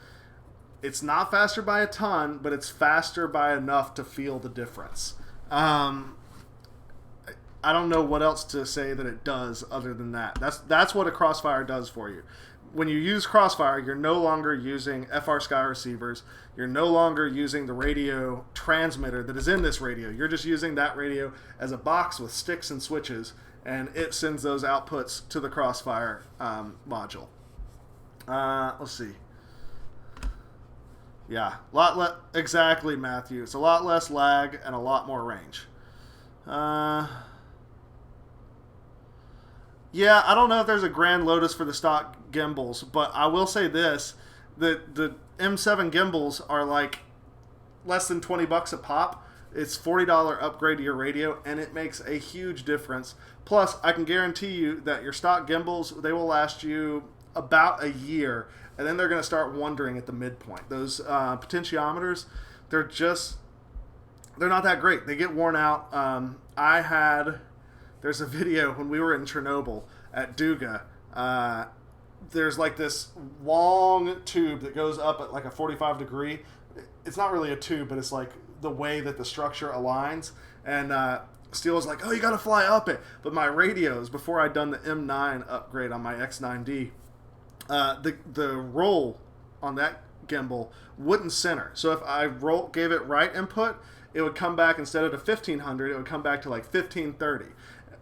It's not faster by a ton, but it's faster by enough to feel the difference. I don't know what else to say that it does other than that. That's what a Crossfire does for you. When you use Crossfire, you're no longer using FR Sky receivers. You're no longer using the radio transmitter that is in this radio. You're just using that radio as a box with sticks and switches, and it sends those outputs to the Crossfire module. Let's see. Yeah, exactly, Matthew. It's a lot less lag and a lot more range. Yeah, I don't know if there's a Grand Lotus for the stock gimbals, but I will say this: the M7 gimbals are like less than $20 a pop. It's $40 upgrade to your radio, and it makes a huge difference. Plus, I can guarantee you that your stock gimbals, they will last you about a year, and then they're going to start wandering at the midpoint. Those potentiometers, they're not that great. They get worn out. There's a video when we were in Chernobyl at Duga. There's like this long tube that goes up at like a 45 degree. It's not really a tube, but it's like the way that the structure aligns. And Steele was like, oh, you got to fly up it. But my radios, before I'd done the M9 upgrade on my X9D, the roll on that gimbal wouldn't center. So if I gave it right input, it would come back, instead of to 1500, it would come back to like 1530.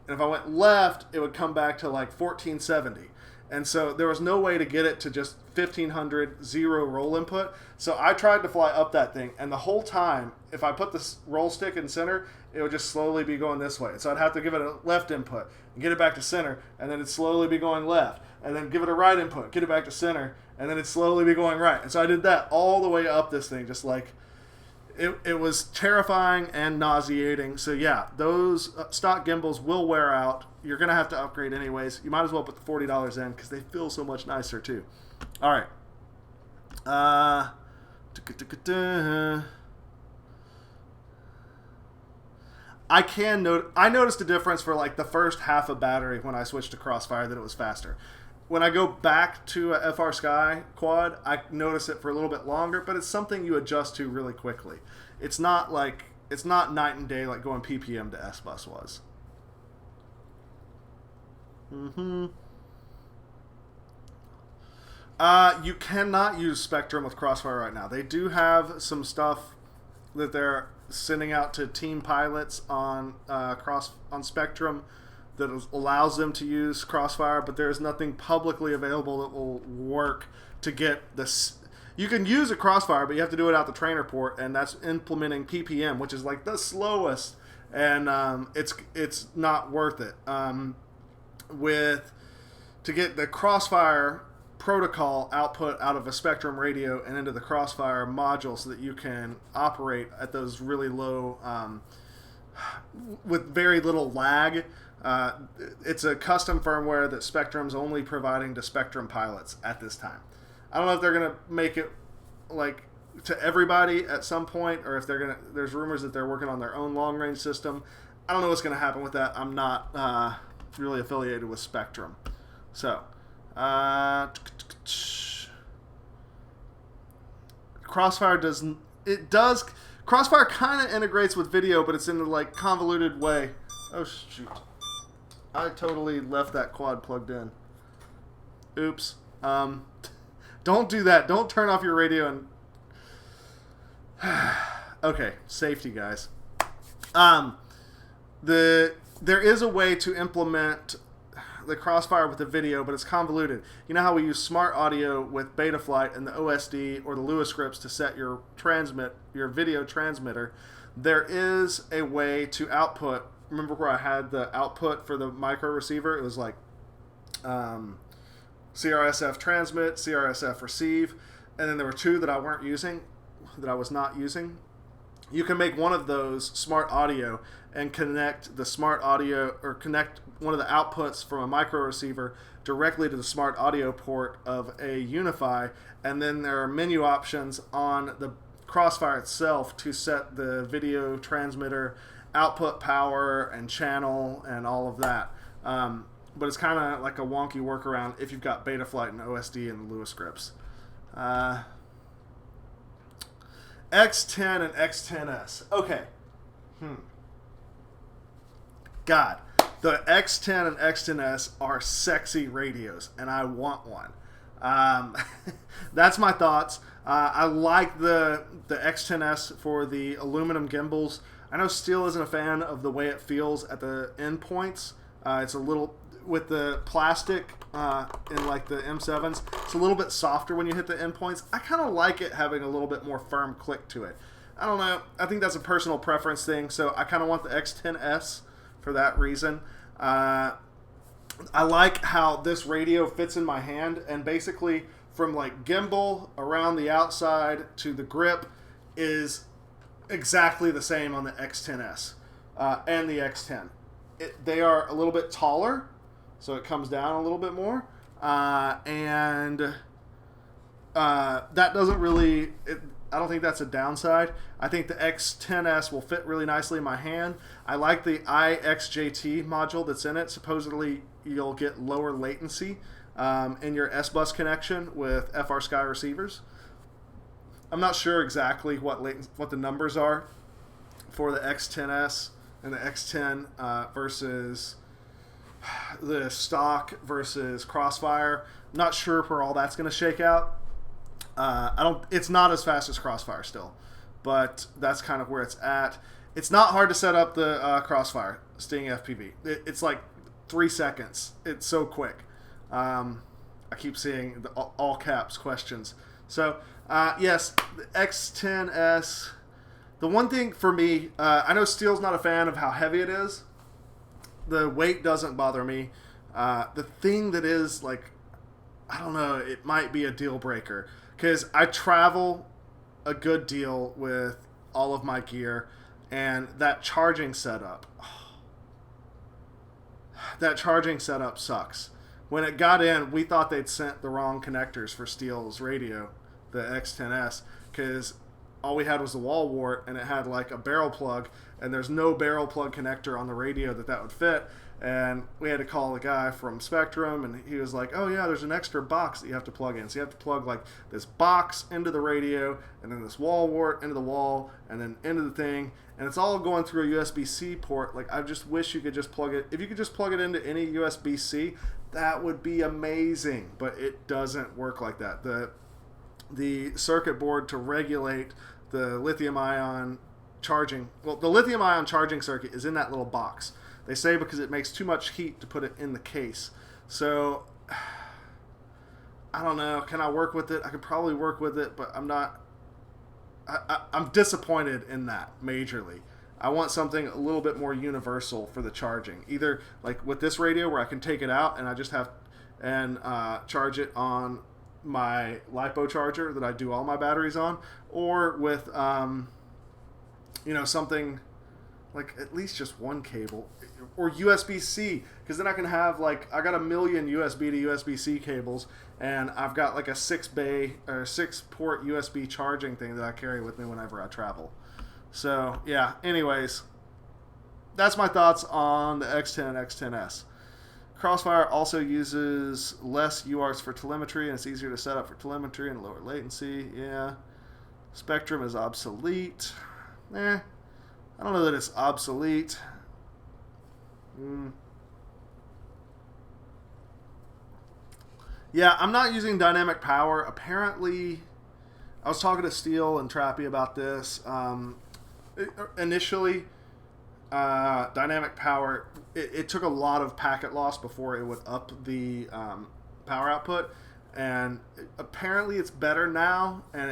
And if I went left, it would come back to like 1470. And so there was no way to get it to just 1500, zero roll input. So I tried to fly up that thing, and the whole time, if I put this roll stick in center, it would just slowly be going this way. So I'd have to give it a left input and get it back to center, and then it'd slowly be going left. And then give it a right input, get it back to center, and then it'd slowly be going right. And so I did that all the way up this thing, just like... It was terrifying and nauseating. So yeah, those stock gimbals will wear out. You're going to have to upgrade anyways. You might as well put the $40 in because they feel so much nicer too. All right. I noticed a difference for like the first half of battery when I switched to Crossfire, that it was faster. When I go back to a FR Sky quad, I notice it for a little bit longer, but it's something you adjust to really quickly. It's not night and day like going PPM to S-Bus was. You cannot use Spectrum with Crossfire right now. They do have some stuff that they're sending out to team pilots on Spectrum that allows them to use Crossfire, but there's nothing publicly available that will work to get this. You can use a Crossfire, but you have to do it out the trainer port, and that's implementing PPM, which is like the slowest, and it's not worth it. To get the Crossfire protocol output out of a Spectrum radio and into the Crossfire module so that you can operate at those really low, with very little lag. It's a custom firmware that Spectrum's only providing to Spectrum pilots at this time. I don't know if they're going to make it like to everybody at some point, or if they're going to, there's rumors that they're working on their own long range system. I don't know what's going to happen with that. I'm not really affiliated with Spectrum. So, Crossfire Crossfire kind of integrates with video, but it's in a like convoluted way. Oh shoot. I totally left that quad plugged in. Oops. Don't do that. Don't turn off your radio and okay, safety guys. There is a way to implement the Crossfire with the video, but it's convoluted. You know how we use smart audio with Betaflight and the OSD or the Lewis scripts to set your video transmitter. There is a way to output. Remember where I had the output for the micro receiver? It was like CRSF transmit, CRSF receive, and then there were two that I was not using. You can make one of those smart audio and connect the smart audio, or connect one of the outputs from a micro receiver directly to the smart audio port of a Unify, and then there are menu options on the Crossfire itself to set the video transmitter output power and channel and all of that. But it's kind of like a wonky workaround if you've got Betaflight and OSD and the Lewis scripts. X10 and X10S. Okay. God, the X10 and X10S are sexy radios, and I want one. That's my thoughts. I like the X10S for the aluminum gimbals. I know Steel isn't a fan of the way it feels at the end points. It's a little, with the plastic in like the M7s, it's a little bit softer when you hit the end points. I kind of like it having a little bit more firm click to it. I don't know. I think that's a personal preference thing, so I kind of want the X10S for that reason. I like how this radio fits in my hand, and basically from like gimbal around the outside to the grip is exactly the same on the X10S and the X10. They are a little bit taller, so it comes down a little bit more, and that doesn't really... I don't think that's a downside. I think the X10S will fit really nicely in my hand. I like the iXJT module that's in it. Supposedly, you'll get lower latency in your S-Bus connection with FrSky receivers. I'm not sure exactly what the numbers are for the X10S and the X10 versus the stock versus Crossfire. I'm not sure where all that's going to shake out. It's not as fast as Crossfire still, but that's kind of where it's at. It's not hard to set up the Crossfire Sting FPV. It's like 3 seconds. It's so quick. I keep seeing the all caps questions. So, yes, the X10S. The one thing for me, I know Steel's not a fan of how heavy it is. The weight doesn't bother me. The thing that is, like, I don't know, it might be a deal breaker. Because I travel a good deal with all of my gear, and that charging setup, sucks. When it got in, we thought they'd sent the wrong connectors for Steel's radio, the X10S, because all we had was the wall wart, and it had like a barrel plug, and there's no barrel plug connector on the radio that would fit. And we had to call a guy from Spectrum, and he was like, oh yeah, there's an extra box that you have to plug in. So you have to plug like this box into the radio, and then this wall wart into the wall, and then into the thing. And it's all going through a USB-C port. Like, I just wish you could just plug it. If you could just plug it into any USB-C, that would be amazing. But it doesn't work like that. The circuit board to regulate the lithium-ion charging, well, the lithium-ion charging circuit is in that little box. They say because it makes too much heat to put it in the case. So, I don't know. Can I work with it? I could probably work with it, but I'm not... I'm disappointed in that majorly. I want something a little bit more universal for the charging. Either like with this radio where I can take it out and I just have and charge it on my LiPo charger that I do all my batteries on, or with something like at least just one cable or USB-C, because then I can have like I got a million USB to USB-C cables, and I've got like a 6-port USB charging thing that I carry with me whenever I travel. So yeah, anyways, that's my thoughts on the X10 and X10S. Crossfire also uses less UARTs for telemetry, and it's easier to set up for telemetry and lower latency. Yeah. Spectrum is obsolete. I don't know that it's obsolete. Yeah, I'm not using dynamic power. Apparently, I was talking to Steele and Trappy about this. Initially, dynamic power, it took a lot of packet loss before it would up the power output, and apparently it's better now, and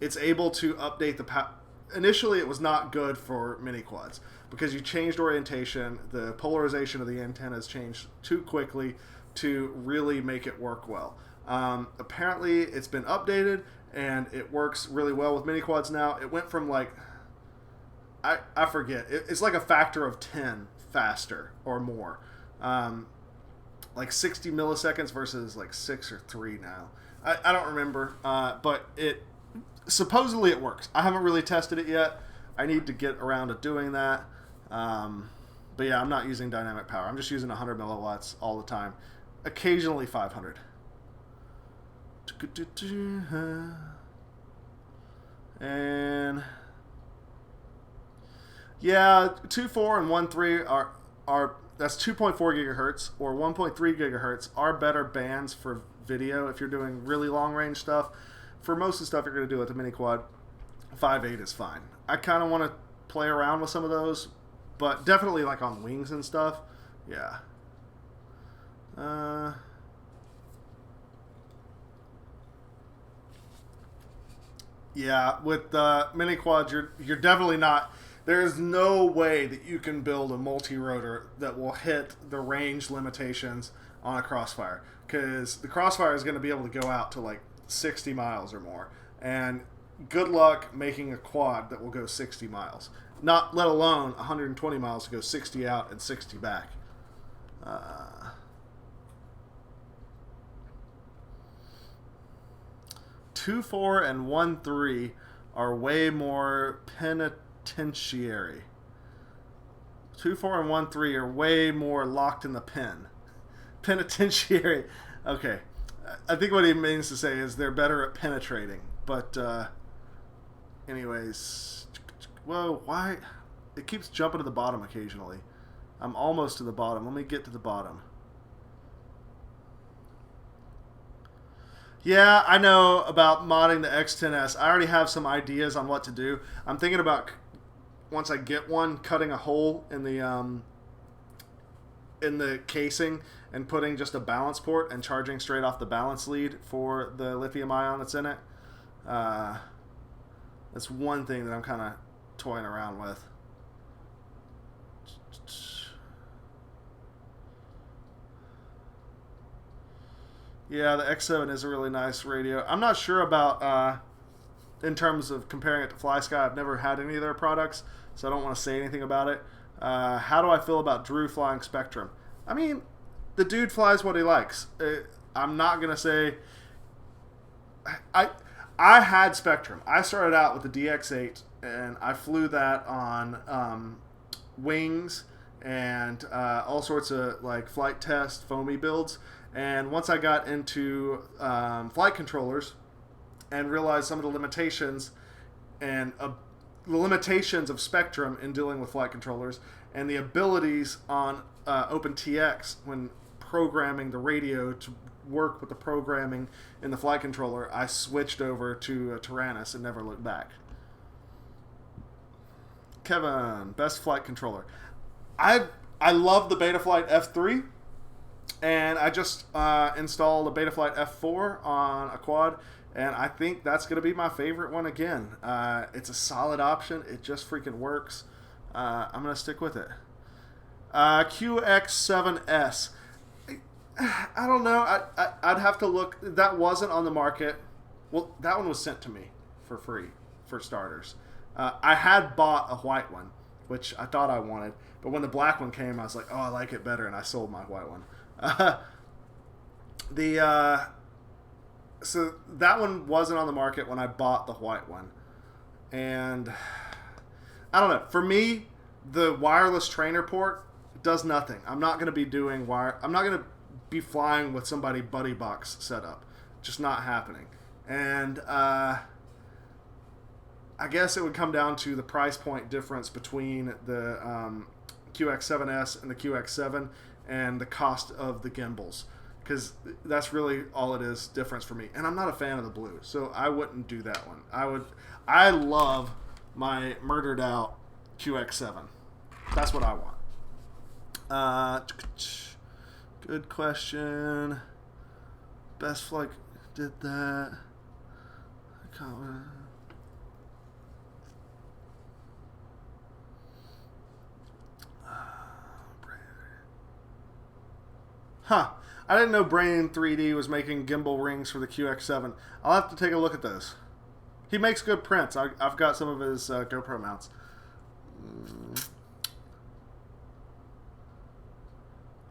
it's able to update the power. Initially, it was not good for mini quads because you changed orientation. The polarization of the antennas changed too quickly to really make it work well. Apparently, it's been updated, and it works really well with mini quads now. It went from like, I forget, it's like a factor of 10 faster or more. Like 60 milliseconds versus like 6 or 3 now. I don't remember, but supposedly it works. I haven't really tested it yet. I need to get around to doing that. But yeah, I'm not using dynamic power. I'm just using 100 milliwatts all the time. Occasionally 500. And yeah, 2.4 and 1.3 are that's 2.4 gigahertz or 1.3 gigahertz are better bands for video if you're doing really long range stuff. For most of the stuff you're going to do with the mini quad, 5.8 is fine. I kind of want to play around with some of those, but definitely like on wings and stuff. Yeah. Yeah, with mini quads, you're definitely not. There's no way that you can build a multi-rotor that will hit the range limitations on a Crossfire, because the Crossfire is going to be able to go out to like 60 miles or more, and good luck making a quad that will go 60 miles. Not let alone 120 miles to go 60 out and 60 back. 2.4 and 1.3 are way more penitentiary. 2.4 and 1.3 are way more locked in the pen. Penitentiary. Okay. I think what he means to say is they're better at penetrating. But, anyways. Whoa, why? It keeps jumping to the bottom occasionally. I'm almost to the bottom. Let me get to the bottom. Yeah, I know about modding the X10S. I already have some ideas on what to do. I'm thinking about, once I get one, cutting a hole in the casing and putting just a balance port and charging straight off the balance lead for the lithium ion that's in it. That's one thing that I'm kind of toying around with. Yeah, the X7 is a really nice radio. I'm not sure about, in terms of comparing it to FlySky. I've never had any of their products, so I don't want to say anything about it. How do I feel about Drew flying Spectrum? I mean, the dude flies what he likes. I'm not going to say... I had Spectrum. I started out with the DX8, and I flew that on wings and all sorts of like flight test foamy builds. And once I got into flight controllers and realized some of the limitations and the limitations of Spectrum in dealing with flight controllers and the abilities on OpenTX when programming the radio to work with the programming in the flight controller, I switched over to a Taranis and never looked back. Kevin, best flight controller. I love the Betaflight F3, and I just installed a Betaflight F4 on a quad, and I think that's going to be my favorite one again. It's a solid option. It just freaking works. I'm going to stick with it. QX7S. I don't know. I'd have to look. That wasn't on the market. Well, that one was sent to me for free, for starters. I had bought a white one, which I thought I wanted. But when the black one came, I was like, oh, I like it better, and I sold my white one. So that one wasn't on the market when I bought the white one. And I don't know. For me, the wireless trainer port does nothing. I'm not going to be doing I'm not going to be flying with somebody buddy box setup. Just not happening. And I guess it would come down to the price point difference between the QX7S and the QX7 and the cost of the gimbals, because that's really all it is difference for me. And I'm not a fan of the blue, so I wouldn't do that one. I love my murdered out QX7. That's what I want. Good question. Best flight did that. Huh. I didn't know Brain 3D was making gimbal rings for the QX7. I'll have to take a look at those. He makes good prints. I've got some of his GoPro mounts.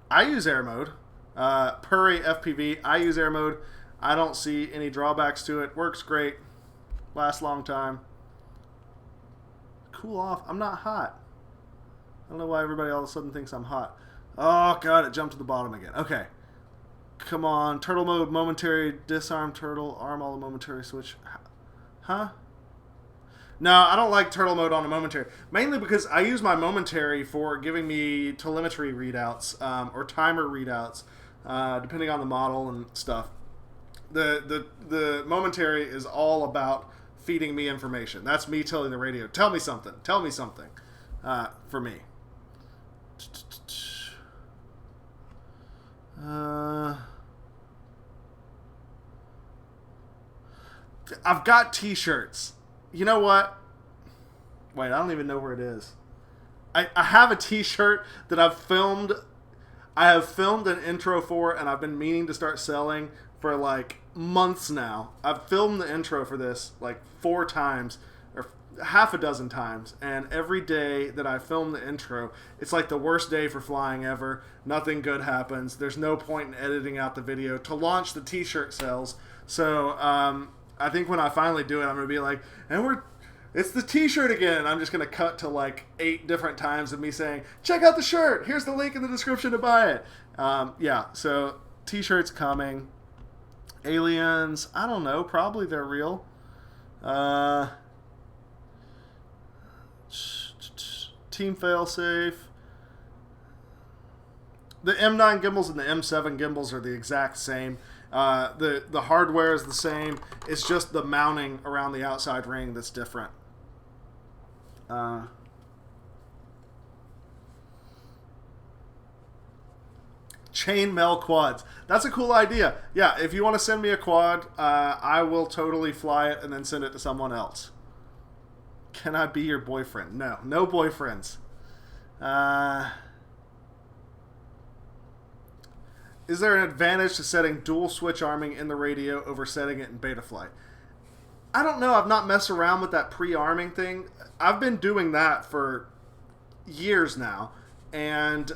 I use air mode. Puri FPV. I use air mode. I don't see any drawbacks to it. Works great. Lasts a long time. Cool off. I'm not hot. I don't know why everybody all of a sudden thinks I'm hot. Oh, God, it jumped to the bottom again. Okay. Come on. Turtle mode, momentary, disarm turtle, arm all the momentary switch. Huh? No, I don't like turtle mode on a momentary. Mainly because I use my momentary for giving me telemetry readouts or timer readouts, depending on the model and stuff. The momentary is all about feeding me information. That's me telling the radio, tell me something, for me. I've got t-shirts. You know what? Wait, I don't even know where it is. I have a t-shirt that I've filmed. I have filmed an intro for, and I've been meaning to start selling for like months now. I've filmed the intro for this like 4 times or half a dozen times, and every day that I film the intro, it's like the worst day for flying ever. Nothing good happens. There's no point in editing out the video to launch the t-shirt sales. So I think when I finally do it, I'm gonna be like, it's the t-shirt again. I'm just gonna cut to like 8 different times of me saying, check out the shirt, here's the link in the description to buy it. Yeah, so t-shirts coming. Aliens, I don't know, probably they're real. Team failsafe. The M9 gimbals and the M7 gimbals are the exact same. The hardware is the same. It's just the mounting around the outside ring that's different. Chainmail quads. That's a cool idea. Yeah, if you want to send me a quad, I will totally fly it and then send it to someone else. Can I be your boyfriend? No. No boyfriends. Is there an advantage to setting dual switch arming in the radio over setting it in Betaflight? I don't know. I've not messed around with that pre-arming thing. I've been doing that for years now, and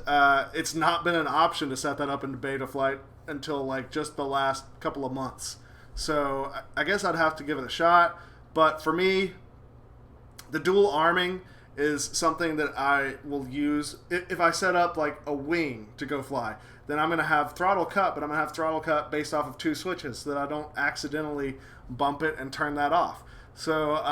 it's not been an option to set that up into Betaflight until like just the last couple of months. So I guess I'd have to give it a shot. But for me, the dual arming is something that I will use. If I set up like a wing to go fly, then I'm going to have throttle cut, but I'm going to have throttle cut based off of 2 switches so that I don't accidentally bump it and turn that off. So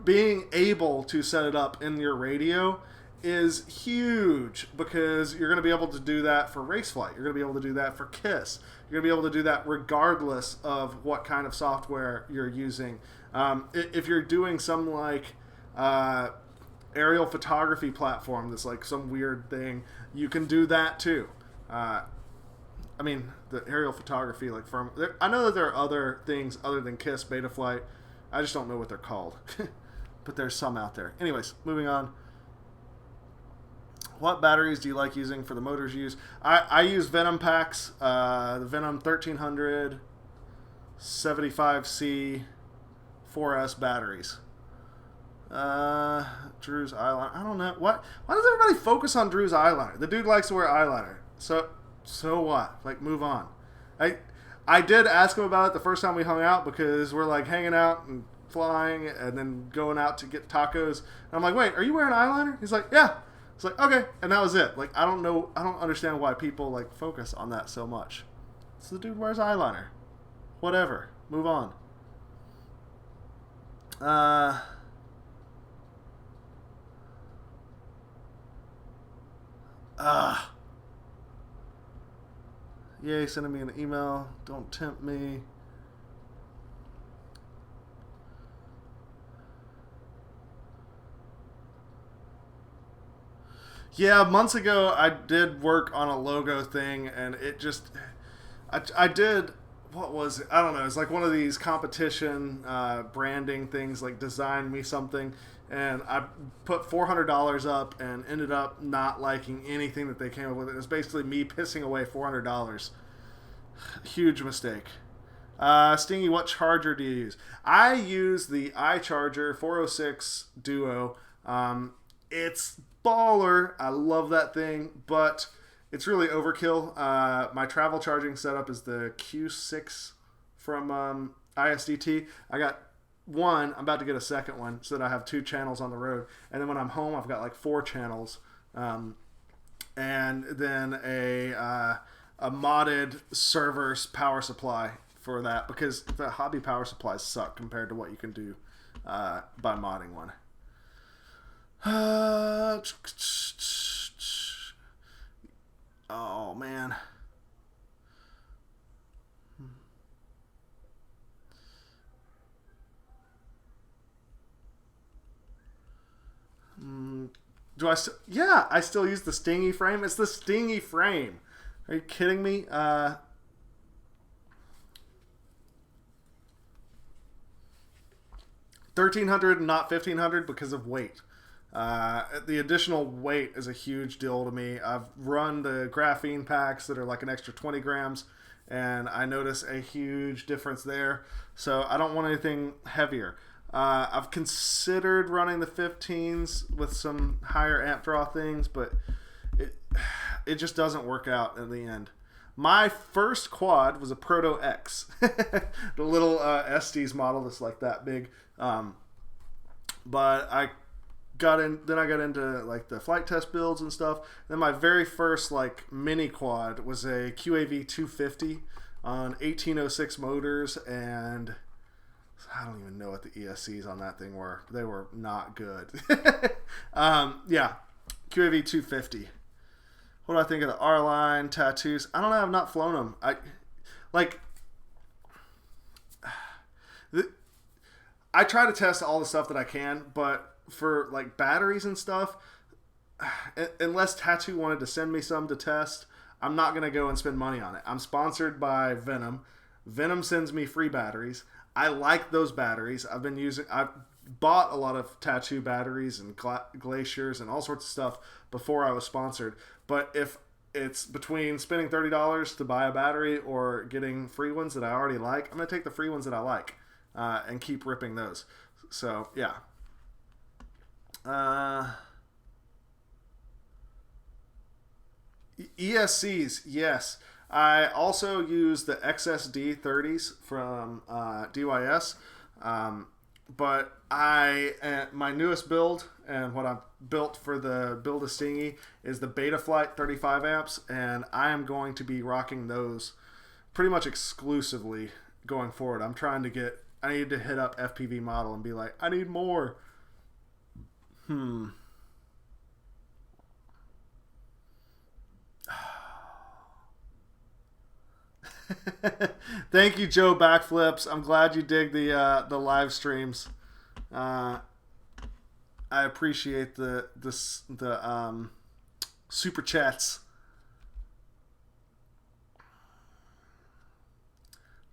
being able to set it up in your radio is huge, because you're going to be able to do that for race flight. You're going to be able to do that for KISS. You're going to be able to do that regardless of what kind of software you're using. If you're doing some like aerial photography platform that's like some weird thing, you can do that too. I mean, the aerial photography, like I know that there are other things other than KISS Betaflight. I just don't know what they're called. But there's some out there. Anyways, moving on. What batteries do you like using for the motors use? I use Venom packs. The Venom 1300, 75C, 4S batteries. Drew's eyeliner. I don't know. Why does everybody focus on Drew's eyeliner? The dude likes to wear eyeliner. So what? Like, move on. I did ask him about it the first time we hung out because we're like hanging out and flying and then going out to get tacos. And I'm like, wait, are you wearing eyeliner? He's like, yeah. It's like, okay. And that was it. Like, I don't understand why people like focus on that so much. So the dude wears eyeliner. Whatever. Move on. Yay, sending me an email. Don't tempt me. Yeah, months ago I did work on a logo thing, and it just... I did... What was it? I don't know. It's like one of these competition branding things, like design me something, and I put $400 up and ended up not liking anything that they came up with. It was basically me pissing away $400. Huge mistake. Stingy, what charger do you use? I use the iCharger 406 Duo. It's baller. I love that thing, but it's really overkill. My travel charging setup is the Q6 from ISDT. I got one. I'm about to get a second one so that I have 2 channels on the road. And then when I'm home, I've got like 4 channels. And then a modded server's power supply for that, because the hobby power supplies suck compared to what you can do by modding one. Oh man. Do I still... Yeah, I still use the Stingy frame. It's the Stingy frame. Are you kidding me? 1300 and not 1500 because of weight. The additional weight is a huge deal to me. I've run the graphene packs that are like an extra 20 grams, and I notice a huge difference there. So I don't want anything heavier. I've considered running the 15s with some higher amp draw things, but it just doesn't work out in the end. My first quad was a Proto X, the little Estes model that's like that big. But I got into like the flight test builds and stuff. Then my very first like mini quad was a QAV 250 on 1806 motors, and I don't even know what the ESCs on that thing were. They were not good. Yeah, QAV 250. What do I think of the R-Line tattoos? I don't know. I've not flown them. I try to test all the stuff that I can, but for like batteries and stuff, unless Tattoo wanted to send me some to test, I'm not going to go and spend money on it. I'm sponsored by Venom. Venom sends me free batteries. I like those batteries. I've bought a lot of Tattoo batteries and glaciers and all sorts of stuff before I was sponsored. But if it's between spending $30 to buy a battery or getting free ones that I already like, I'm going to take the free ones that I like and keep ripping those. So, yeah. ESCs, yes. I also use the XSD 30s from DYS. But my newest build, and what I've built for the build of Stingy, is the Betaflight 35 amps, and I am going to be rocking those pretty much exclusively going forward. I need to hit up FPV Model and be like, I need more. Thank you, Joe Backflips. I'm glad you dig the live streams. I appreciate the super chats.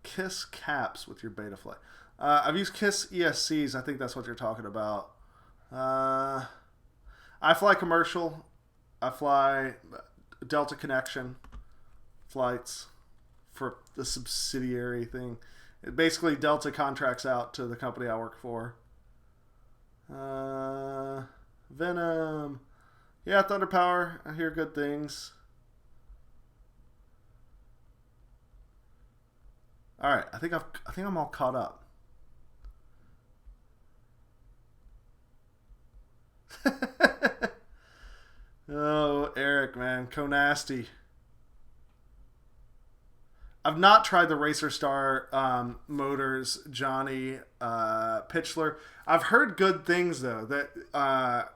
Kiss caps with your Betaflight. I've used Kiss ESCs. I think that's what you're talking about. I fly commercial. I fly Delta Connection flights for the subsidiary thing. Basically, Delta contracts out to the company I work for. Venom. Yeah, Thunder Power. I hear good things. All right, I think I'm all caught up. Oh, Eric, man, Nasty. I've not tried the Racer Star motors, Johnny Pitchler. I've heard good things though. That I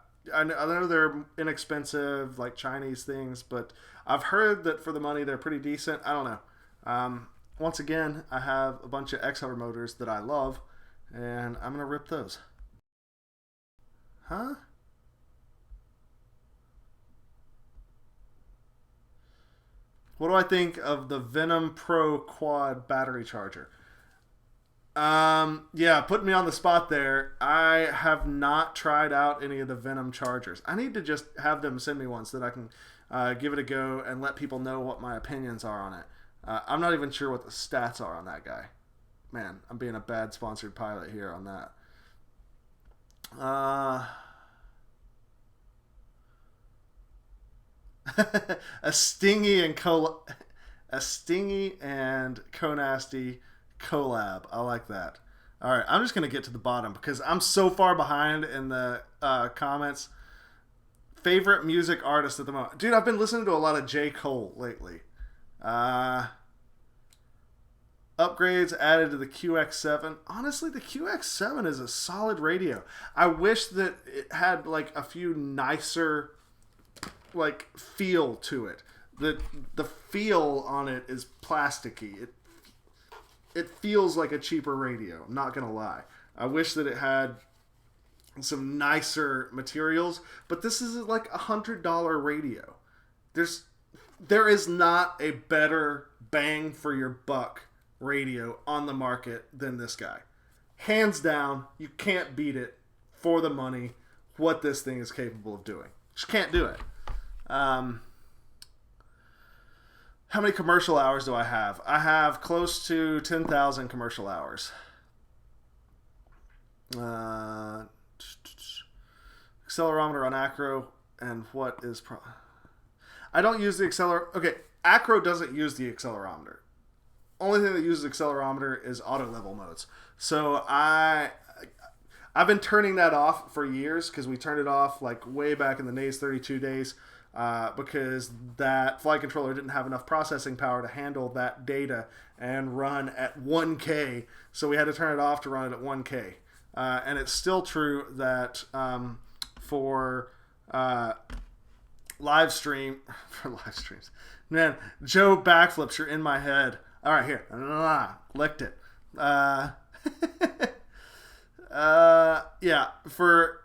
know they're inexpensive, like Chinese things, but I've heard that for the money they're pretty decent. I don't know. Once again, I have a bunch of X-Hover motors that I love, and I'm gonna rip those. Huh? What do I think of the Venom Pro Quad battery charger? Yeah, putting me on the spot there. I have not tried out any of the Venom chargers. I need to just have them send me one so that I can give it a go and let people know what my opinions are on it. I'm not even sure what the stats are on that guy. Man, I'm being a bad sponsored pilot here on that. A Stingy and Conasty collab. I like that. All right, I'm just gonna get to the bottom because I'm so far behind in the comments. Favorite music artist at the moment, dude. I've been listening to a lot of J. Cole lately. Upgrades added to the QX7. Honestly, the QX7 is a solid radio. I wish that it had like a few nicer like feel to it. The feel on it is plasticky. It feels like a cheaper radio. I'm not gonna lie. I wish that it had some nicer materials, but this is like $100 radio. There is not a better bang for your buck radio on the market than this guy. Hands down, you can't beat it for the money. What this thing is capable of doing, just can't do it. How many commercial hours do I have? I have close to 10,000 commercial hours. Accelerometer on Acro, and what is... I don't use the accelerometer. Okay, Acro doesn't use the accelerometer. Only thing that uses accelerometer is auto level modes. So I've been turning that off for years because we turned it off like way back in the NAS 32 days. Because that flight controller didn't have enough processing power to handle that data and run at 1K, so we had to turn it off to run it at 1K. And it's still true that for live streams, man, Joe backflips, you're in my head. All right, here, licked it. Yeah, for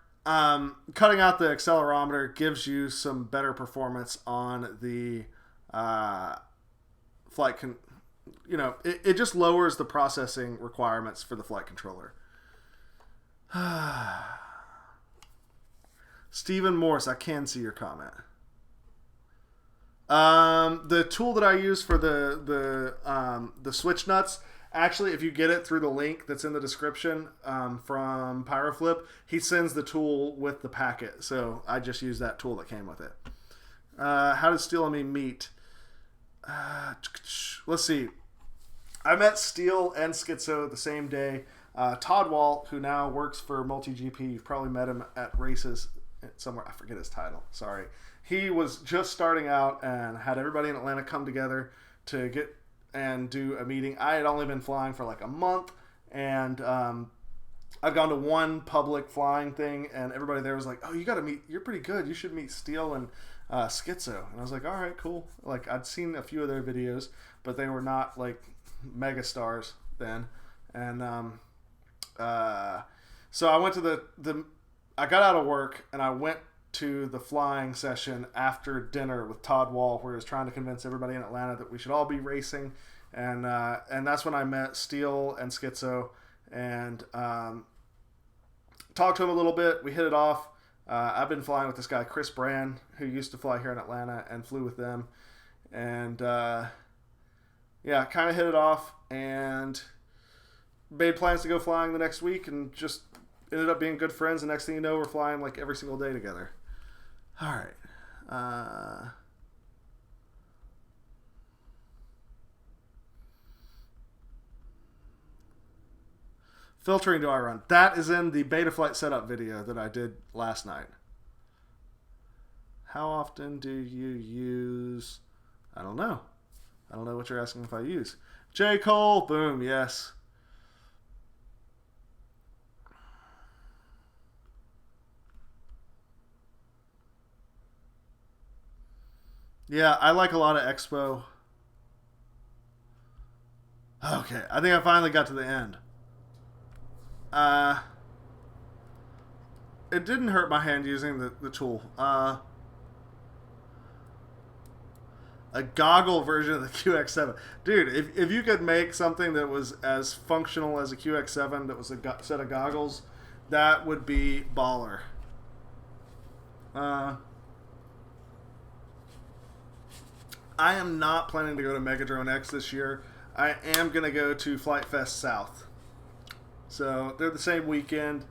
cutting out the accelerometer gives you some better performance on the flight. It just lowers the processing requirements for the flight controller. Stephen Morse, I can see your comment. The tool that I use for the switch nuts. Actually, if you get it through the link that's in the description from Pyroflip, he sends the tool with the packet. So I just use that tool that came with it. How did Steele and me meet? Let's see. I met Steele and Schizo the same day. Todd Walt, who now works for MultiGP, you've probably met him at races somewhere. I forget his title. Sorry. He was just starting out and had everybody in Atlanta come together to get and do a meeting. I had only been flying for like a month, and I'd gone to one public flying thing, and everybody there was like, "Oh, you got to meet. You're pretty good. You should meet Steele and Schizo." And I was like, "All right, cool." Like I'd seen a few of their videos, but they were not like mega stars then. And so I went to the I got out of work and I went to the flying session after dinner with Todd Wall, where he was trying to convince everybody in Atlanta that we should all be racing, and that's when I met Steele and Schizo, and talked to him a little bit. We hit it off. I've been flying with this guy Chris Brand, who used to fly here in Atlanta, and flew with them, and yeah, kind of hit it off, and made plans to go flying the next week, and just ended up being good friends. The next thing you know, we're flying like every single day together. All right. Filtering do I run? That is in the Betaflight setup video that I did last night. How often do you use... I don't know. I don't know what you're asking if I use. J. Cole, boom, yes. Yeah, I like a lot of Expo. Okay, I think I finally got to the end. It didn't hurt my hand using the tool. A goggle version of the QX7. Dude, if you could make something that was as functional as a QX7 that was a set of goggles, that would be baller. I am not planning to go to Megadrone X this year. I am going to go to Flight Fest South. So they're the same weekend.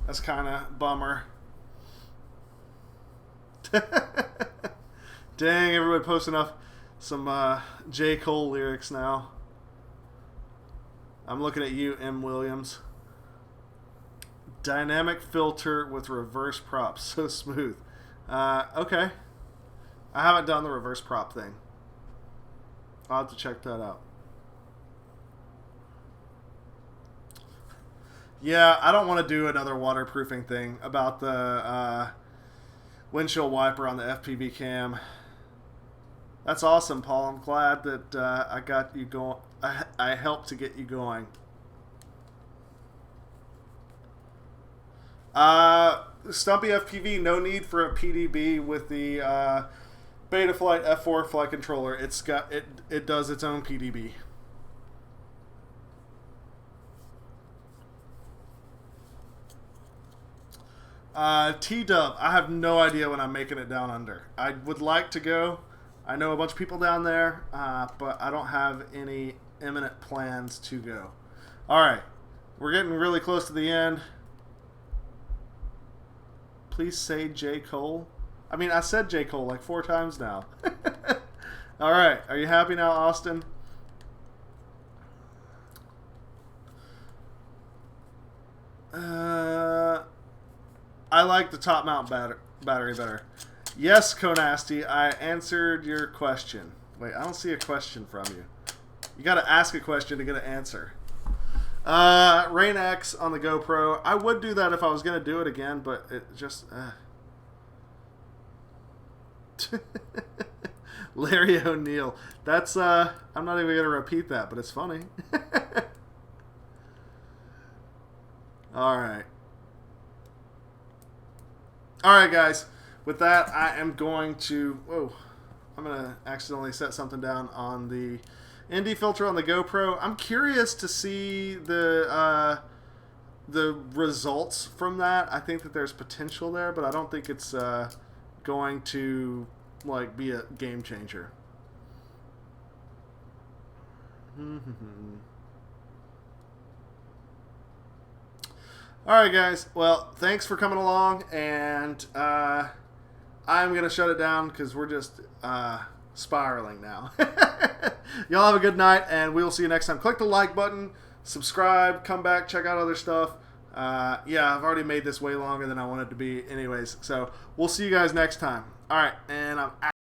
That's kind of bummer. Dang, everybody posting up some J. Cole lyrics now. I'm looking at you, M. Williams. Dynamic filter with reverse props. So smooth. Okay. I haven't done the reverse prop thing. I'll have to check that out. Yeah, I don't want to do another waterproofing thing about the windshield wiper on the FPV cam. That's awesome, Paul. I'm glad that I got you going. I helped to get you going. Stumpy FPV, no need for a PDB with the Betaflight F4 flight controller. It does its own PDB. T-Dub, I have no idea when I'm making it down under. I would like to go. I know a bunch of people down there, but I don't have any imminent plans to go. Alright, we're getting really close to the end. Please say J. Cole. I mean, I said J. Cole like 4 times now. Alright, are you happy now, Austin? I like the top mount battery better. Yes, Konasty, I answered your question. Wait, I don't see a question from you. You got to ask a question to get an answer. Rain X on the GoPro. I would do that if I was going to do it again, but it just... Larry O'Neill. That's, I'm not even going to repeat that, but it's funny. Alright. Alright, guys. With that, I am going to... Whoa. I'm going to accidentally set something down on the ND filter on the GoPro. I'm curious to see the results from that. I think that there's potential there, but I don't think it's going to like be a game changer. Alright, guys. Well, thanks for coming along, and I'm going to shut it down because we're just spiraling now. Y'all have a good night, and we'll see you next time. Click the like button, subscribe, come back, check out other stuff. Yeah, I've already made this way longer than I wanted to be anyways, so we'll see you guys next time. Alright, and I'm out.